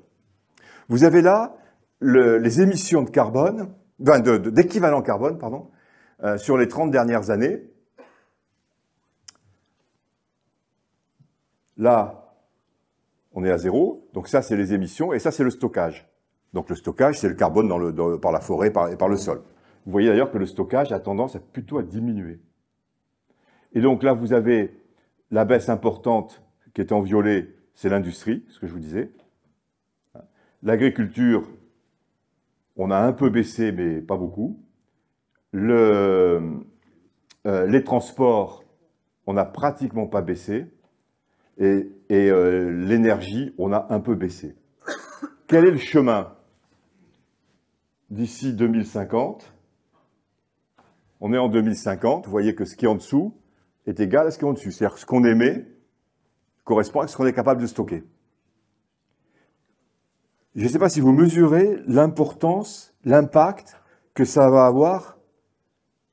Vous avez là les émissions de carbone, d'équivalent carbone, pardon, sur les 30 dernières années. Là, on est à 0, donc ça, c'est les émissions, et ça, c'est le stockage. Donc le stockage, c'est le carbone par la forêt et par le sol. Vous voyez d'ailleurs que le stockage a tendance plutôt à diminuer. Et donc là, vous avez la baisse importante qui est en violet, c'est l'industrie, ce que je vous disais. L'agriculture, on a un peu baissé, mais pas beaucoup. Les transports, on n'a pratiquement pas baissé. Et l'énergie, on a un peu baissé. Quel est le chemin d'ici 2050? On est en 2050, vous voyez que ce qui est en dessous est égal à ce qui est en dessus. C'est-à-dire que ce qu'on émet correspond à ce qu'on est capable de stocker. Je ne sais pas si vous mesurez l'importance, l'impact que ça va avoir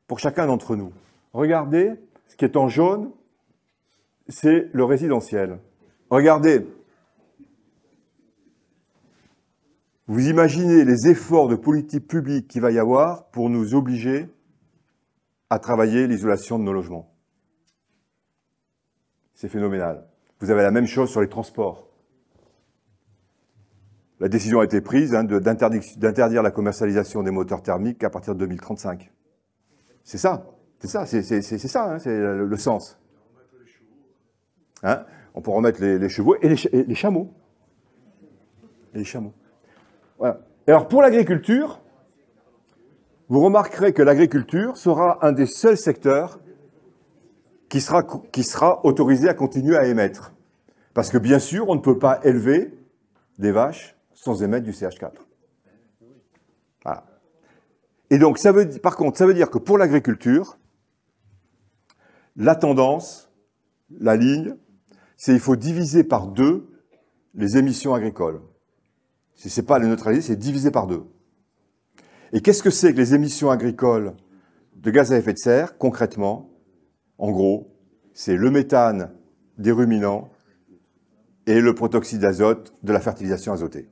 pour chacun d'entre nous. Regardez, ce qui est en jaune, c'est le résidentiel. regardez, vous imaginez les efforts de politique publique qu'il va y avoir pour nous obliger à travailler l'isolation de nos logements. C'est phénoménal. Vous avez la même chose sur les transports. La décision a été prise d'interdire la commercialisation des moteurs thermiques à partir de 2035. C'est ça, c'est ça, c'est ça, c'est le sens. Hein, on peut remettre les chevaux et les chameaux. Et les chameaux. Voilà. Et alors pour l'agriculture, vous remarquerez que l'agriculture sera un des seuls secteurs qui sera autorisé à continuer à émettre. Parce que bien sûr, on ne peut pas élever des vaches sans émettre du CH4. Voilà. Et donc, par contre, ça veut dire que pour l'agriculture, la tendance, la ligne, c'est qu'il faut diviser par 2 les émissions agricoles. Si ce n'est pas les neutraliser, c'est diviser par 2. Et qu'est-ce que c'est que les émissions agricoles de gaz à effet de serre, concrètement? En gros, c'est le méthane des ruminants et le protoxyde d'azote de la fertilisation azotée.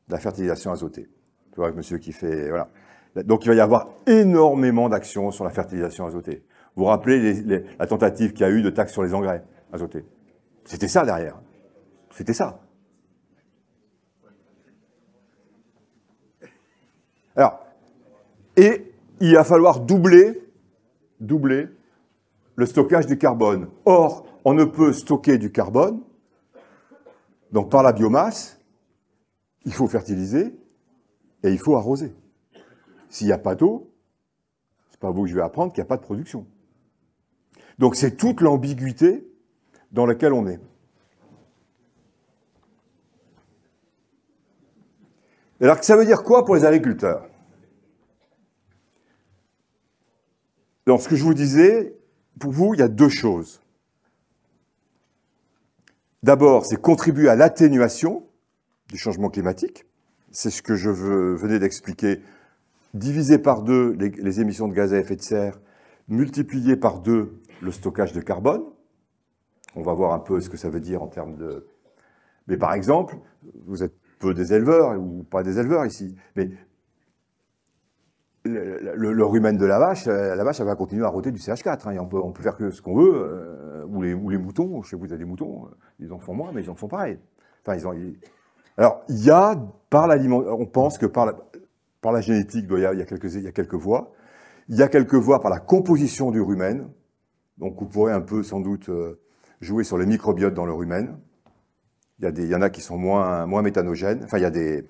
De la fertilisation azotée. Tu vois, monsieur qui fait... Voilà. Donc, il va y avoir énormément d'actions sur la fertilisation azotée. Vous vous rappelez la tentative qu'il y a eu de taxe sur les engrais azotés? C'était ça derrière. C'était ça. Alors, et il va falloir doubler le stockage du carbone. Or, on ne peut stocker du carbone, donc par la biomasse, il faut fertiliser et il faut arroser. S'il n'y a pas d'eau, c'est pas vous que je vais apprendre qu'il n'y a pas de production. Donc c'est toute l'ambiguïté dans laquelle on est. Alors ça veut dire quoi pour les agriculteurs? Donc ce que je vous disais, pour vous, il y a 2 choses. D'abord, c'est contribuer à l'atténuation du changement climatique. C'est ce que je venais d'expliquer. Diviser par 2 les émissions de gaz à effet de serre, multiplier par 2 le stockage de carbone. On va voir un peu ce que ça veut dire en termes de... Mais par exemple, vous êtes peu des éleveurs, ou pas des éleveurs ici, mais le rumen de la vache, elle va continuer à rôter du CH4. Hein, on peut faire que ce qu'on veut, ou les moutons, je sais que vous avez des moutons, ils en font moins, mais ils en font pareil. Enfin, alors, il y a, on pense que par la génétique, il y a quelques voies. Il y a quelques voies par la composition du rumen. Donc, vous pourrez un peu, sans doute, jouer sur les microbiotes dans le rumen. Il y en a qui sont moins méthanogènes. Enfin, il y a des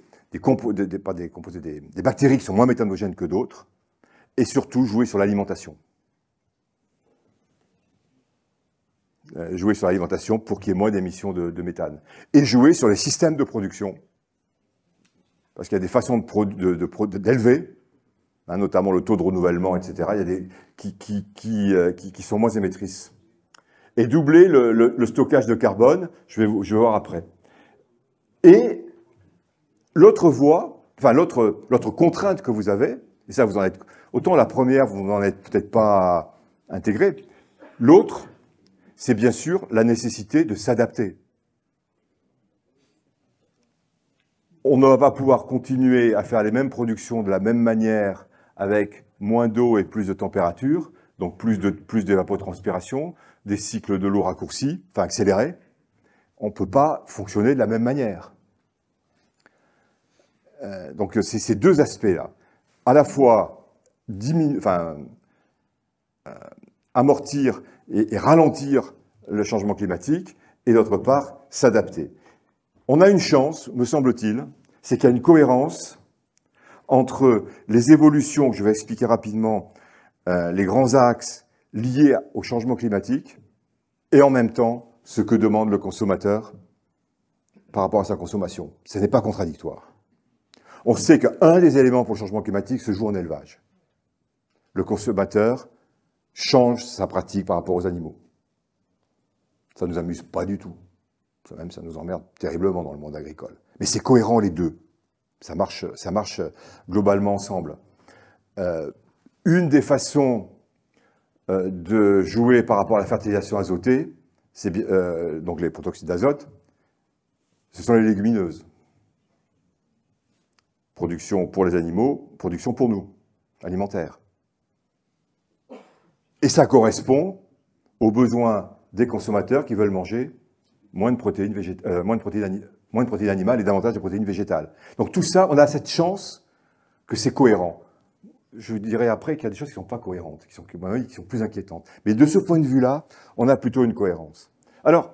bactéries qui sont moins méthanogènes que d'autres. Et surtout, jouer sur l'alimentation. Jouer sur l'alimentation pour qu'il y ait moins d'émissions de méthane. Et jouer sur les systèmes de production. Parce qu'il y a des façons d'élever, hein, notamment le taux de renouvellement, etc. Il y a des qui sont moins émettrices. Et doubler le stockage de carbone, je vais voir après. Et l'autre voie, enfin l'autre contrainte que vous avez, et ça vous en êtes, autant la première, vous n'en êtes peut-être pas intégré, l'autre, c'est bien sûr la nécessité de s'adapter. On ne va pas pouvoir continuer à faire les mêmes productions de la même manière avec moins d'eau et plus de température, donc plus d'évapotranspiration, des cycles de l'eau raccourcis, enfin accélérés. On ne peut pas fonctionner de la même manière. Donc c'est ces 2 aspects-là. À la fois amortir et ralentir le changement climatique, et d'autre part, s'adapter. On a une chance, me semble-t-il, c'est qu'il y a une cohérence entre les évolutions, que je vais expliquer rapidement, les grands axes liés au changement climatique, et en même temps, ce que demande le consommateur par rapport à sa consommation. Ce n'est pas contradictoire. On sait qu'un des éléments pour le changement climatique se joue en élevage. Le consommateur change sa pratique par rapport aux animaux. Ça ne nous amuse pas du tout. Ça nous emmerde terriblement dans le monde agricole. Mais c'est cohérent les 2. Ça marche globalement ensemble. Une des façons de jouer par rapport à la fertilisation azotée, donc les protoxydes d'azote, ce sont les légumineuses. Production pour les animaux, production pour nous, alimentaire. Et ça correspond aux besoins des consommateurs qui veulent manger moins de protéines animales et davantage de protéines végétales. Donc tout ça, on a cette chance que c'est cohérent. Je vous dirai après qu'il y a des choses qui ne sont pas cohérentes, qui sont plus inquiétantes. Mais de ce point de vue-là, on a plutôt une cohérence. Alors,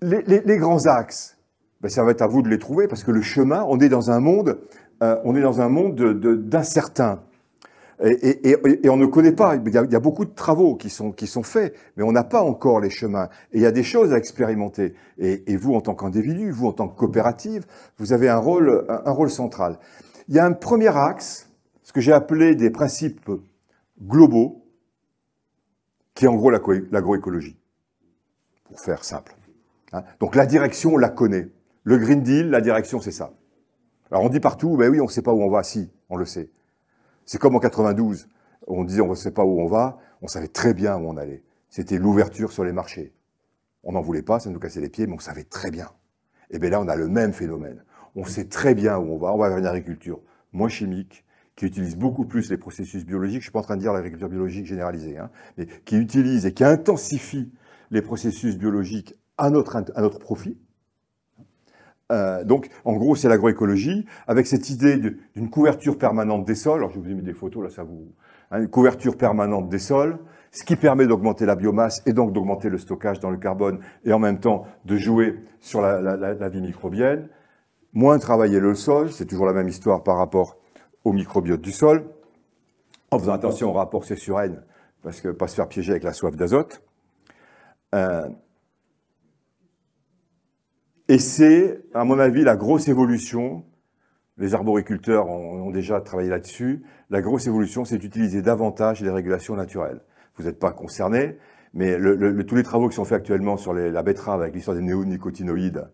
les grands axes, ben ça va être à vous de les trouver, parce que le chemin, on est dans un monde d'incertain. Et on ne connaît pas, il y a beaucoup de travaux qui sont faits, mais on n'a pas encore les chemins. Et il y a des choses à expérimenter. Et vous, en tant qu'individu, vous, en tant que coopérative, vous avez un rôle central. Il y a un premier axe, ce que j'ai appelé des principes globaux, qui est en gros l'agroécologie, pour faire simple. Donc la direction, on la connaît. Le Green Deal, la direction, c'est ça. Alors on dit partout, ben oui, on ne sait pas où on va. Si, on le sait. C'est comme en 92, on disait on ne sait pas où on va, on savait très bien où on allait. C'était l'ouverture sur les marchés. On n'en voulait pas, ça nous cassait les pieds, mais on savait très bien. Et bien là, on a le même phénomène. On sait très bien où on va vers une agriculture moins chimique, qui utilise beaucoup plus les processus biologiques. Je ne suis pas en train de dire l'agriculture biologique généralisée, mais qui utilise et qui intensifie les processus biologiques à notre profit. Donc, en gros, c'est l'agroécologie, avec cette idée d'une couverture permanente des sols. Alors, je vous ai mis des photos, là, ça vous... une couverture permanente des sols, ce qui permet d'augmenter la biomasse et donc d'augmenter le stockage dans le carbone et en même temps de jouer sur la vie microbienne. Moins travailler le sol, c'est toujours la même histoire par rapport au microbiote du sol, en faisant attention au rapport C/N, parce que pas se faire piéger avec la soif d'azote. Et c'est, à mon avis, la grosse évolution, les arboriculteurs ont déjà travaillé là-dessus, la grosse évolution, c'est d'utiliser davantage les régulations naturelles. Vous n'êtes pas concernés, mais tous les travaux qui sont faits actuellement sur la betterave avec l'histoire des néonicotinoïdes,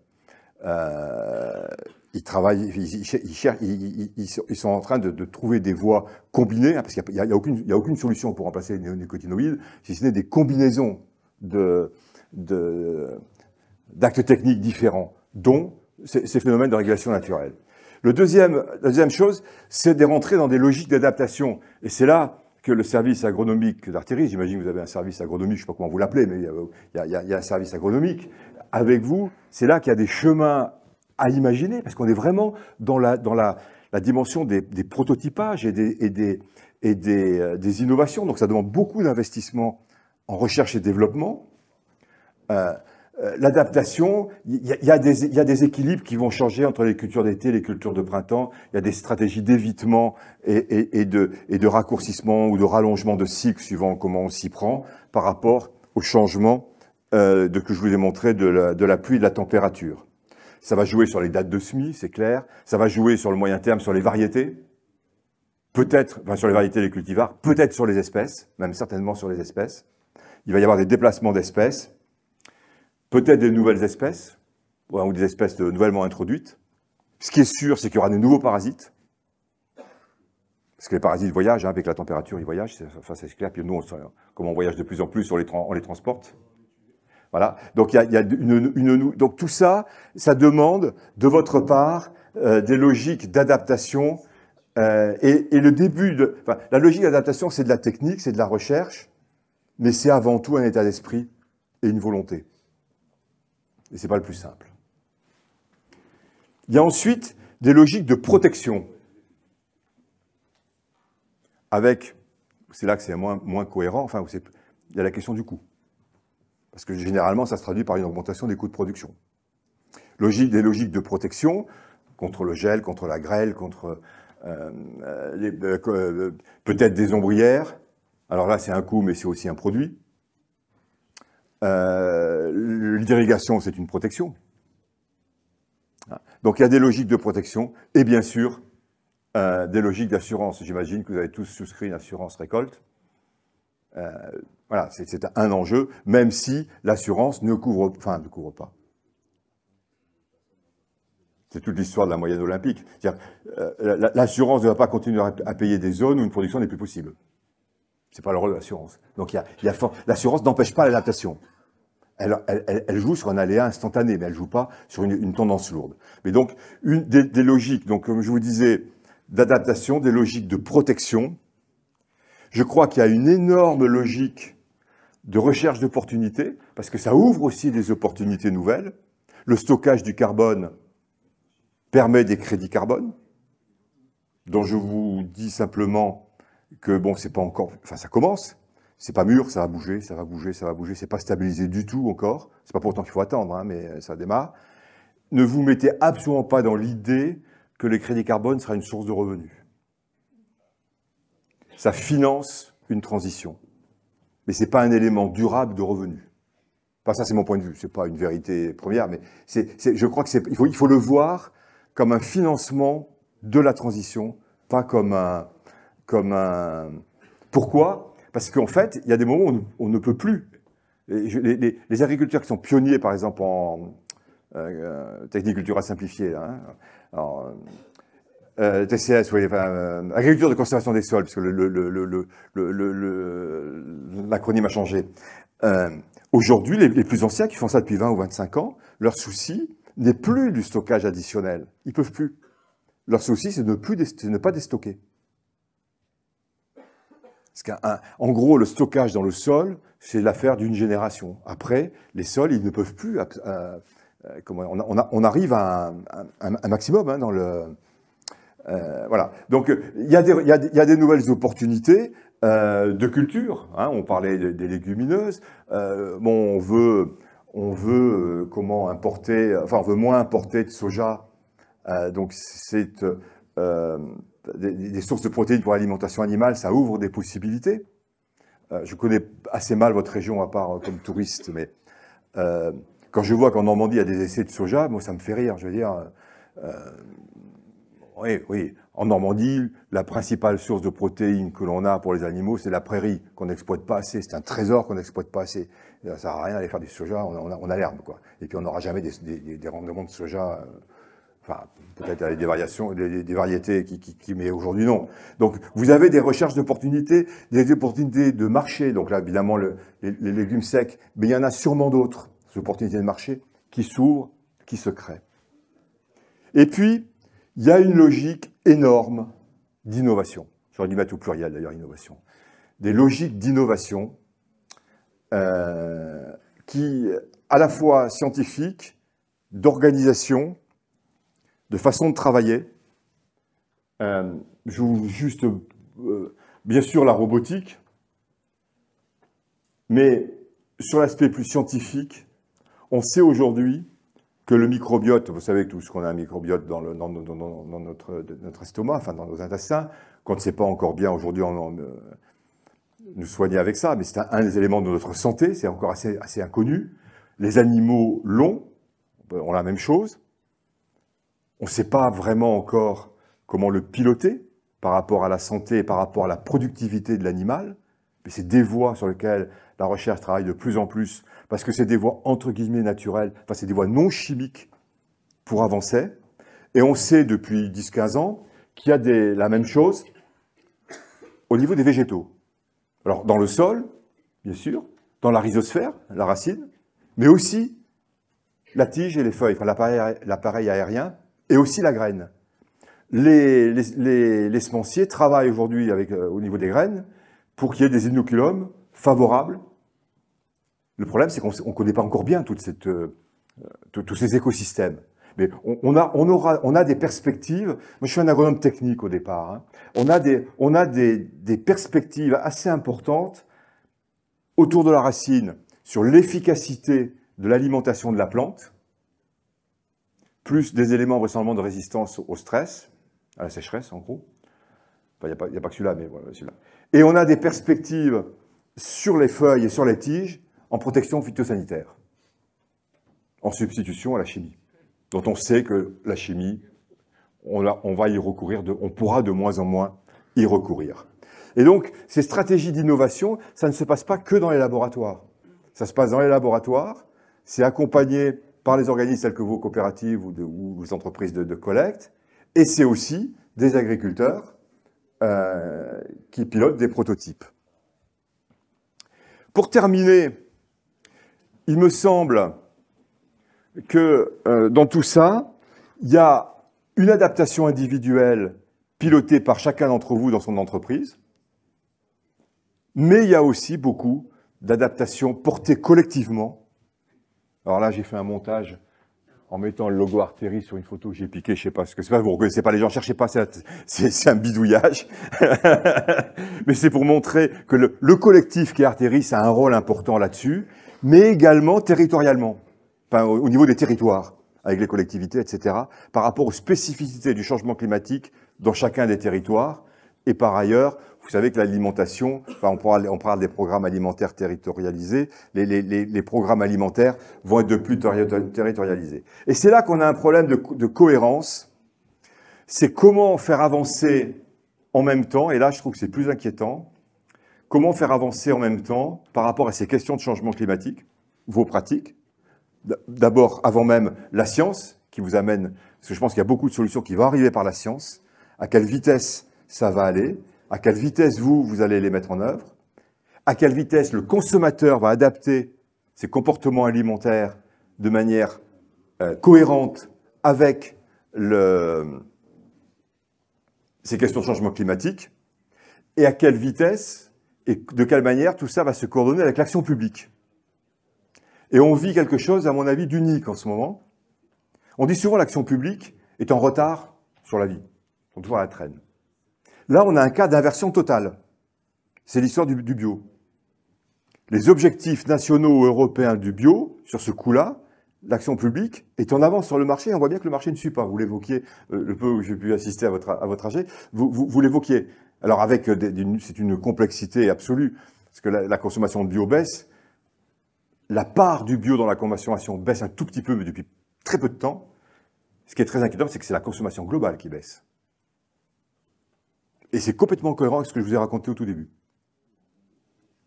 ils travaillent, ils sont en train de trouver des voies combinées, parce qu'il n'y a aucune solution pour remplacer les néonicotinoïdes, si ce n'est des combinaisons d'actes techniques différents, dont ces phénomènes de régulation naturelle. La deuxième chose, c'est de rentrer dans des logiques d'adaptation. Et c'est là que le service agronomique d'Artéris, j'imagine que vous avez un service agronomique, je ne sais pas comment vous l'appelez, mais il y a un service agronomique avec vous, c'est là qu'il y a des chemins à imaginer, parce qu'on est vraiment dans la dimension des prototypages et des innovations. Donc ça demande beaucoup d'investissement en recherche et développement. L'adaptation, il y a des équilibres qui vont changer entre les cultures d'été et les cultures de printemps. Il y a des stratégies d'évitement et de raccourcissement ou de rallongement de cycle suivant comment on s'y prend par rapport au changement que je vous ai montré de la pluie et de la température. Ça va jouer sur les dates de semis, c'est clair. Ça va jouer sur le moyen terme sur les variétés. Peut-être, enfin sur les variétés des cultivars, peut-être sur les espèces, même certainement sur les espèces. Il va y avoir des déplacements d'espèces. Peut-être des nouvelles espèces, ou des espèces nouvellement introduites. Ce qui est sûr, c'est qu'il y aura de nouveaux parasites. Parce que les parasites voyagent, avec la température, ils voyagent, c'est clair. Puis nous, comme on voyage de plus en plus, on les transporte. Voilà. Donc, donc tout ça, ça demande de votre part des logiques d'adaptation. Et le début la logique d'adaptation, c'est de la technique, c'est de la recherche, mais c'est avant tout un état d'esprit et une volonté. Et ce n'est pas le plus simple. Il y a ensuite des logiques de protection. C'est là que c'est moins cohérent, enfin, il y a la question du coût. Parce que généralement, ça se traduit par une augmentation des coûts de production. Des logiques de protection contre le gel, contre la grêle, contre peut-être des ombrières. Alors là, c'est un coût, mais c'est aussi un produit. L'irrigation, c'est une protection. Donc il y a des logiques de protection et bien sûr des logiques d'assurance. J'imagine que vous avez tous souscrit une assurance récolte. Voilà, c'est un enjeu, même si l'assurance ne couvre pas. C'est toute l'histoire de la moyenne olympique. L'assurance ne va pas continuer à payer des zones où une production n'est plus possible. C'est pas le rôle de l'assurance. Donc l'assurance n'empêche pas l'adaptation. Elle joue sur un aléa instantané, mais elle ne joue pas sur une tendance lourde. Mais donc, des logiques, donc, comme je vous disais, d'adaptation, des logiques de protection. Je crois qu'il y a une énorme logique de recherche d'opportunités, parce que ça ouvre aussi des opportunités nouvelles. Le stockage du carbone permet des crédits carbone, dont je vous dis simplement que, bon, c'est pas encore... Enfin, ça commence. C'est pas mûr, ça va bouger, ça va bouger, ça va bouger. C'est pas stabilisé du tout encore. C'est pas pour autant qu'il faut attendre, hein, mais ça démarre. Ne vous mettez absolument pas dans l'idée que les crédits carbone sera une source de revenus. Ça finance une transition. Mais c'est pas un élément durable de revenus. Enfin, ça, c'est mon point de vue. C'est pas une vérité première, mais je crois qu'il faut le voir comme un financement de la transition, pas comme un... Pourquoi ? Parce qu'en fait, il y a des moments où on ne peut plus. Les agriculteurs qui sont pionniers, par exemple, en techniculture à simplifier, hein, alors, TCS, oui, enfin, agriculture de conservation des sols, parce que l'acronyme a changé. Aujourd'hui, les plus anciens qui font ça depuis 20 ou 25 ans, leur souci n'est plus du stockage additionnel. Ils ne peuvent plus. Leur souci, c'est de ne pas déstocker. En gros, le stockage dans le sol, c'est l'affaire d'une génération. Après, les sols, ils ne peuvent plus... on arrive à un maximum hein, dans le... voilà. Donc, il y a des nouvelles opportunités de culture. Hein, on parlait des légumineuses. Bon, on veut comment importer... Enfin, on veut moins importer de soja. Donc, c'est... des sources de protéines pour l'alimentation animale, ça ouvre des possibilités. Je connais assez mal votre région, à part comme touriste, mais quand je vois qu'en Normandie, il y a des essais de soja, moi, ça me fait rire. Je veux dire, oui, en Normandie, la principale source de protéines que l'on a pour les animaux, c'est la prairie, qu'on n'exploite pas assez. C'est un trésor qu'on n'exploite pas assez. Ça ne sert à rien d'aller faire du soja, on a l'herbe, quoi. Et puis, on n'aura jamais des rendements de soja... Enfin, peut-être avec des variations, des variétés mais aujourd'hui non. Donc, vous avez des recherches d'opportunités, des opportunités de marché. Donc là, évidemment, les légumes secs, mais il y en a sûrement d'autres, ces opportunités de marché, qui s'ouvrent, qui se créent. Et puis, il y a une logique énorme d'innovation. J'aurais dû mettre au pluriel, d'ailleurs, innovation. Des logiques d'innovation qui, à la fois scientifiques, d'organisation, de façon de travailler. Je vous juste, bien sûr, la robotique, mais sur l'aspect plus scientifique, on sait aujourd'hui que le microbiote, vous savez tous qu'on a un microbiote dans notre estomac, enfin dans nos intestins, qu'on ne sait pas encore bien aujourd'hui nous soigner avec ça, mais c'est un des éléments de notre santé, c'est encore assez inconnu. Les animaux l'ont, ont la même chose. On ne sait pas vraiment encore comment le piloter par rapport à la santé et par rapport à la productivité de l'animal. Mais c'est des voies sur lesquelles la recherche travaille de plus en plus, parce que c'est des voies entre guillemets naturelles, enfin c'est des voies non chimiques pour avancer. Et on sait depuis 10-15 ans qu'il y a la même chose au niveau des végétaux. Alors dans le sol, bien sûr, dans la rhizosphère, la racine, mais aussi la tige et les feuilles, enfin l'appareil aérien, et aussi la graine. Les semenciers travaillent aujourd'hui au niveau des graines pour qu'il y ait des inoculums favorables. Le problème, c'est qu'on ne connaît pas encore bien tous ces écosystèmes. Mais on a des perspectives. Moi, je suis un agronome technique au départ. Hein. On a des perspectives assez importantes autour de la racine sur l'efficacité de l'alimentation de la plante, plus des éléments vraisemblablement de résistance au stress, à la sécheresse en gros. Enfin, il n'y a pas que celui-là, mais voilà, celui-là. Et on a des perspectives sur les feuilles et sur les tiges en protection phytosanitaire, en substitution à la chimie, dont on sait que la chimie, on va y recourir, on pourra de moins en moins y recourir. Et donc, ces stratégies d'innovation, ça ne se passe pas que dans les laboratoires. Ça se passe dans les laboratoires, c'est accompagné par les organismes tels que vos coopératives ou vos entreprises de collecte, et c'est aussi des agriculteurs qui pilotent des prototypes. Pour terminer, il me semble que dans tout ça, il y a une adaptation individuelle pilotée par chacun d'entre vous dans son entreprise, mais il y a aussi beaucoup d'adaptations portées collectivement. Alors là, j'ai fait un montage en mettant le logo Arteri sur une photo que j'ai piquée, je sais pas ce que c'est, vous ne reconnaissez pas les gens, cherchez pas, c'est un bidouillage. Mais c'est pour montrer que le collectif qui est Arteri, ça a un rôle important là-dessus, mais également territorialement, enfin, au niveau des territoires, avec les collectivités, etc., par rapport aux spécificités du changement climatique dans chacun des territoires. Et par ailleurs, vous savez que l'alimentation, enfin, on parle des programmes alimentaires territorialisés, les programmes alimentaires vont être de plus territorialisés. Et c'est là qu'on a un problème de cohérence, c'est comment faire avancer en même temps, et là je trouve que c'est plus inquiétant, comment faire avancer en même temps par rapport à ces questions de changement climatique, vos pratiques, d'abord avant même la science qui vous amène, parce que je pense qu'il y a beaucoup de solutions qui vont arriver par la science, à quelle vitesse ça va aller, à quelle vitesse vous allez les mettre en œuvre, à quelle vitesse le consommateur va adapter ses comportements alimentaires de manière cohérente avec ces questions de changement climatique, et à quelle vitesse et de quelle manière tout ça va se coordonner avec l'action publique. Et on vit quelque chose, à mon avis, d'unique en ce moment. On dit souvent que l'action publique est en retard sur la vie. Ils sont toujours à la traîne. Là, on a un cas d'inversion totale. C'est l'histoire du bio. Les objectifs nationaux ou européens du bio, sur ce coup-là, l'action publique est en avance sur le marché. On voit bien que le marché ne suit pas. Vous l'évoquiez, le peu où j'ai pu assister à votre AG, vous l'évoquiez. Alors, c'est une complexité absolue, parce que la consommation de bio baisse. La part du bio dans la consommation baisse un tout petit peu, mais depuis très peu de temps. Ce qui est très inquiétant, c'est que c'est la consommation globale qui baisse. Et c'est complètement cohérent avec ce que je vous ai raconté au tout début.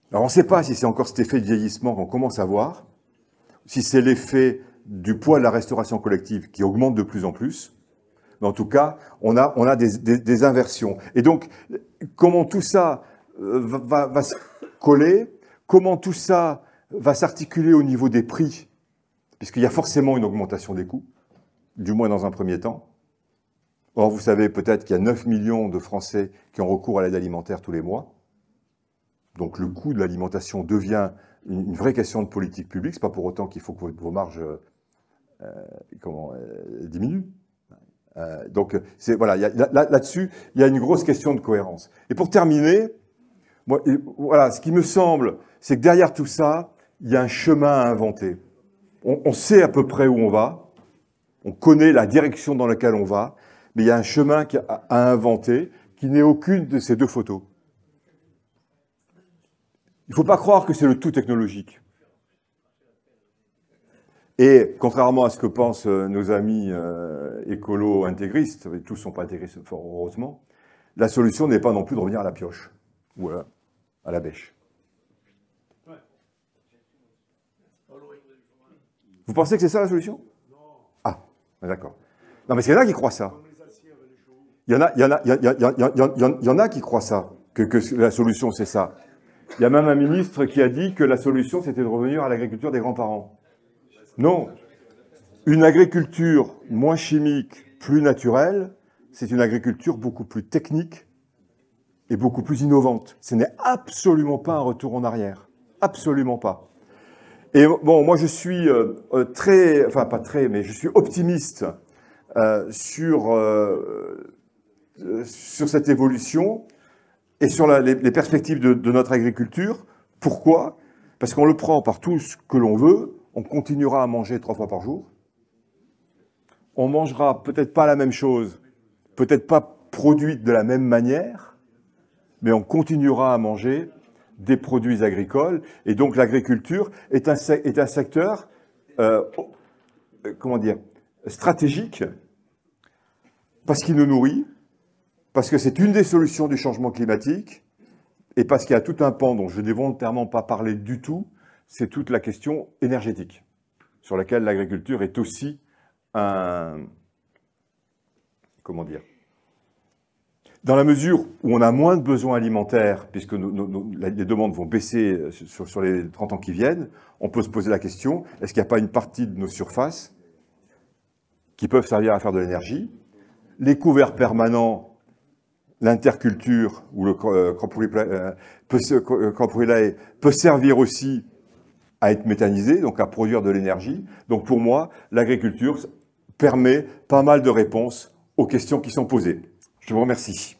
Alors on ne sait pas si c'est encore cet effet de vieillissement qu'on commence à voir, si c'est l'effet du poids de la restauration collective qui augmente de plus en plus, mais en tout cas, on a des inversions. Et donc, comment tout ça va se coller, comment tout ça va s'articuler au niveau des prix, puisqu'il y a forcément une augmentation des coûts, du moins dans un premier temps. Or, vous savez peut-être qu'il y a 9 millions de Français qui ont recours à l'aide alimentaire tous les mois. Donc le coût de l'alimentation devient une vraie question de politique publique. Ce n'est pas pour autant qu'il faut que vos marges diminuent. Donc voilà, là-dessus, il y a une grosse question de cohérence. Et pour terminer, voilà, ce qui me semble, c'est que derrière tout ça, il y a un chemin à inventer. On sait à peu près où on va, on connaît la direction dans laquelle on va, mais il y a un chemin à inventer qui n'est aucune de ces deux photos. Il ne faut pas croire que c'est le tout technologique. Et contrairement à ce que pensent nos amis écolos intégristes, tous ne sont pas intégristes fort heureusement, la solution n'est pas non plus de revenir à la pioche ou à la bêche. Vous pensez que c'est ça la solution? Ah, d'accord. Non, mais il y en a qui croient ça. Il y en a qui croient ça, que la solution c'est ça. Il y a même un ministre qui a dit que la solution c'était de revenir à l'agriculture des grands-parents. Non. Une agriculture moins chimique, plus naturelle, c'est une agriculture beaucoup plus technique et beaucoup plus innovante. Ce n'est absolument pas un retour en arrière. Absolument pas. Et bon, moi je suis mais je suis optimiste sur cette évolution et sur les perspectives de notre agriculture. Pourquoi? Parce qu'on le prend par tout ce que l'on veut, on continuera à manger 3 fois par jour, on mangera peut-être pas la même chose, peut-être pas produite de la même manière, mais on continuera à manger des produits agricoles, et donc l'agriculture est un secteur, stratégique, parce qu'il nous nourrit, parce que c'est une des solutions du changement climatique, et parce qu'il y a tout un pan dont je n'ai volontairement pas parlé du tout, c'est toute la question énergétique, sur laquelle l'agriculture est aussi Dans la mesure où on a moins de besoins alimentaires, puisque les demandes vont baisser sur les 30 ans qui viennent, on peut se poser la question, est-ce qu'il n'y a pas une partie de nos surfaces qui peuvent servir à faire de l'énergie? Les couverts permanents, l'interculture ou le crop relays peut servir aussi à être méthanisé, donc à produire de l'énergie. Donc pour moi, l'agriculture permet pas mal de réponses aux questions qui sont posées. Je vous remercie.